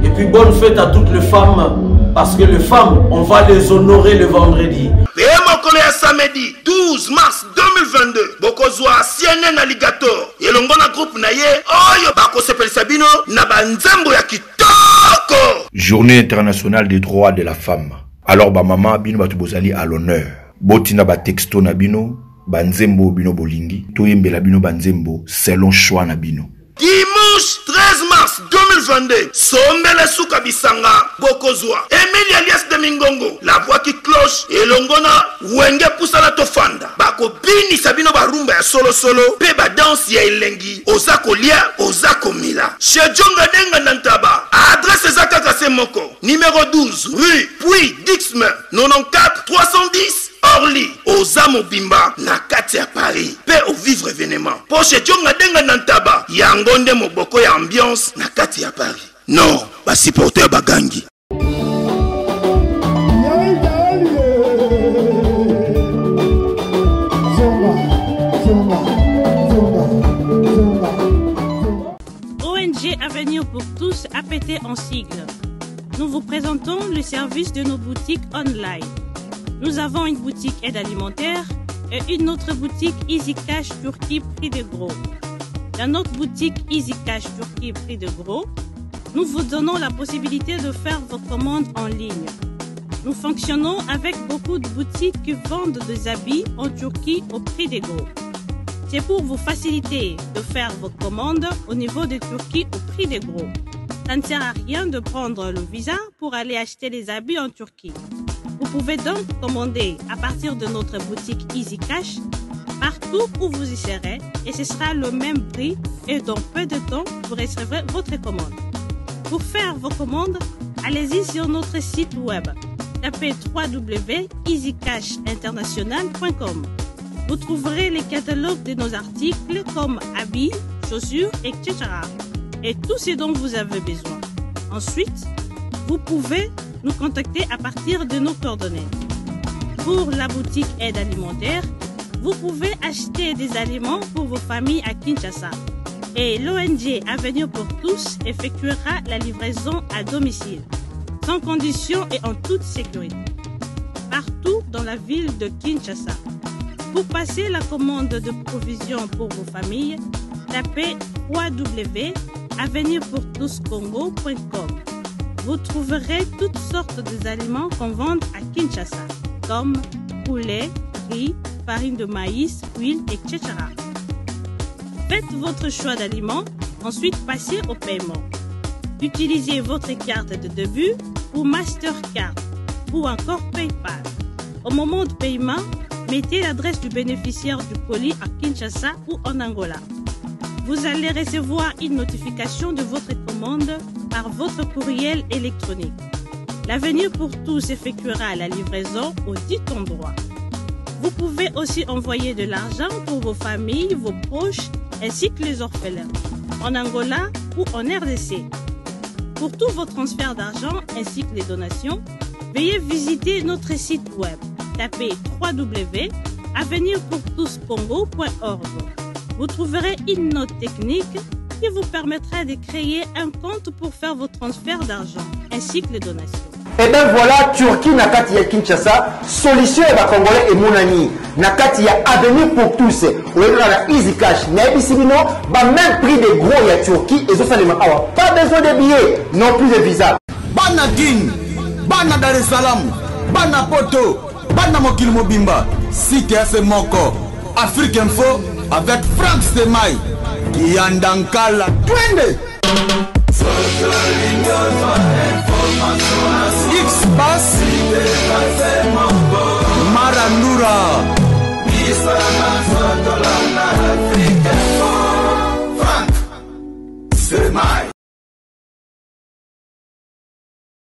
Et puis bonne fête à toutes les femmes, parce que les femmes, on va les honorer le vendredi. Samedi 12 mars 2022, bokozwa CNN Alligator elongo na groupe na ye oyo bakosepelisa bino na banzembo ya kitoko. Journée internationale des droits de la femme. Alors ba mama bino batu bozali à l'honneur. Botina ba texto na bino, banzembo bino bolingi, toyembela bino banzembo selon choix na bino. Dimanche 13 mars 2022, Sombele Souka Bisanga, Bokozwa, Emilie alias de Mingongo, la voix qui cloche, et Longona, Wenge Poussala Tofanda, Bako Bini Sabino Barumba ya solo solo, Peba danse ya Elengi, Ozako Lia, Ozako Mila. Chez Djonga Denga Nantaba, adresse Zaka Kasemoko, numéro 12, rue Puy Dixme, 94 310. Orly, Ozamo Bimba, na kati ya Paris, pe au vivre événement. Poche Djonga Denga Nantaba, Yangonde Moboko ya ambiance, na kati ya Paris. Non, ba supporter bagangi. ONG Avenir pour tous a pété en sigle. Nous vous présentons le service de nos boutiques online. Nous avons une boutique aide alimentaire et une autre boutique Easy Cash Turquie prix de gros. Dans notre boutique Easy Cash Turquie prix de gros, nous vous donnons la possibilité de faire vos commandes en ligne. Nous fonctionnons avec beaucoup de boutiques qui vendent des habits en Turquie au prix de gros. C'est pour vous faciliter de faire vos commandes au niveau de Turquie au prix de gros. Ça ne sert à rien de prendre le visa pour aller acheter les habits en Turquie. Vous pouvez donc commander à partir de notre boutique Easy Cash partout où vous y serez et ce sera le même prix et dans peu de temps vous recevrez votre commande. Pour faire vos commandes, allez-y sur notre site web. Tapez www.easycashinternational.com. Vous trouverez les catalogues de nos articles comme habits, chaussures, etc. et tout ce dont vous avez besoin. Ensuite, vous pouvez nous contacter à partir de nos coordonnées. Pour la boutique aide alimentaire, vous pouvez acheter des aliments pour vos familles à Kinshasa. Et l'ONG Avenir pour tous effectuera la livraison à domicile, sans condition et en toute sécurité, partout dans la ville de Kinshasa. Pour passer la commande de provisions pour vos familles, tapez www.avenirpourtouscongo.com. Vous trouverez toutes sortes d'aliments qu'on vend à Kinshasa, comme poulet, riz, farine de maïs, huile, etc. Faites votre choix d'aliments, ensuite passez au paiement. Utilisez votre carte de début ou Mastercard ou encore PayPal. Au moment de paiement, mettez l'adresse du bénéficiaire du colis à Kinshasa ou en Angola. Vous allez recevoir une notification de votre commande par votre courriel électronique. L'Avenir pour tous effectuera la livraison au dit endroit. Vous pouvez aussi envoyer de l'argent pour vos familles, vos proches, ainsi que les orphelins, en Angola ou en RDC. Pour tous vos transferts d'argent ainsi que les donations, veuillez visiter notre site web. Tapez www.avenirpourtouscongo.org. Vous trouverez une note technique qui vous permettra de créer un compte pour faire vos transferts d'argent ainsi que les donations. Et bien voilà, Turquie nakati ya Kinshasa, solution ya Congolais et Mounani. Nakati ya Avenir pour tous. Ou la Easy Cash. Naibisibino, même prix des gros ya Turquie et ça les awa. Pas besoin de billets, non plus de visa. Bana Guine, Bana Dar es Salaam, Bana Poto, Bana Mokil Mobimba, CTF Moko, Afrique Info avec Frank Stemai, Kiandankala, Twende.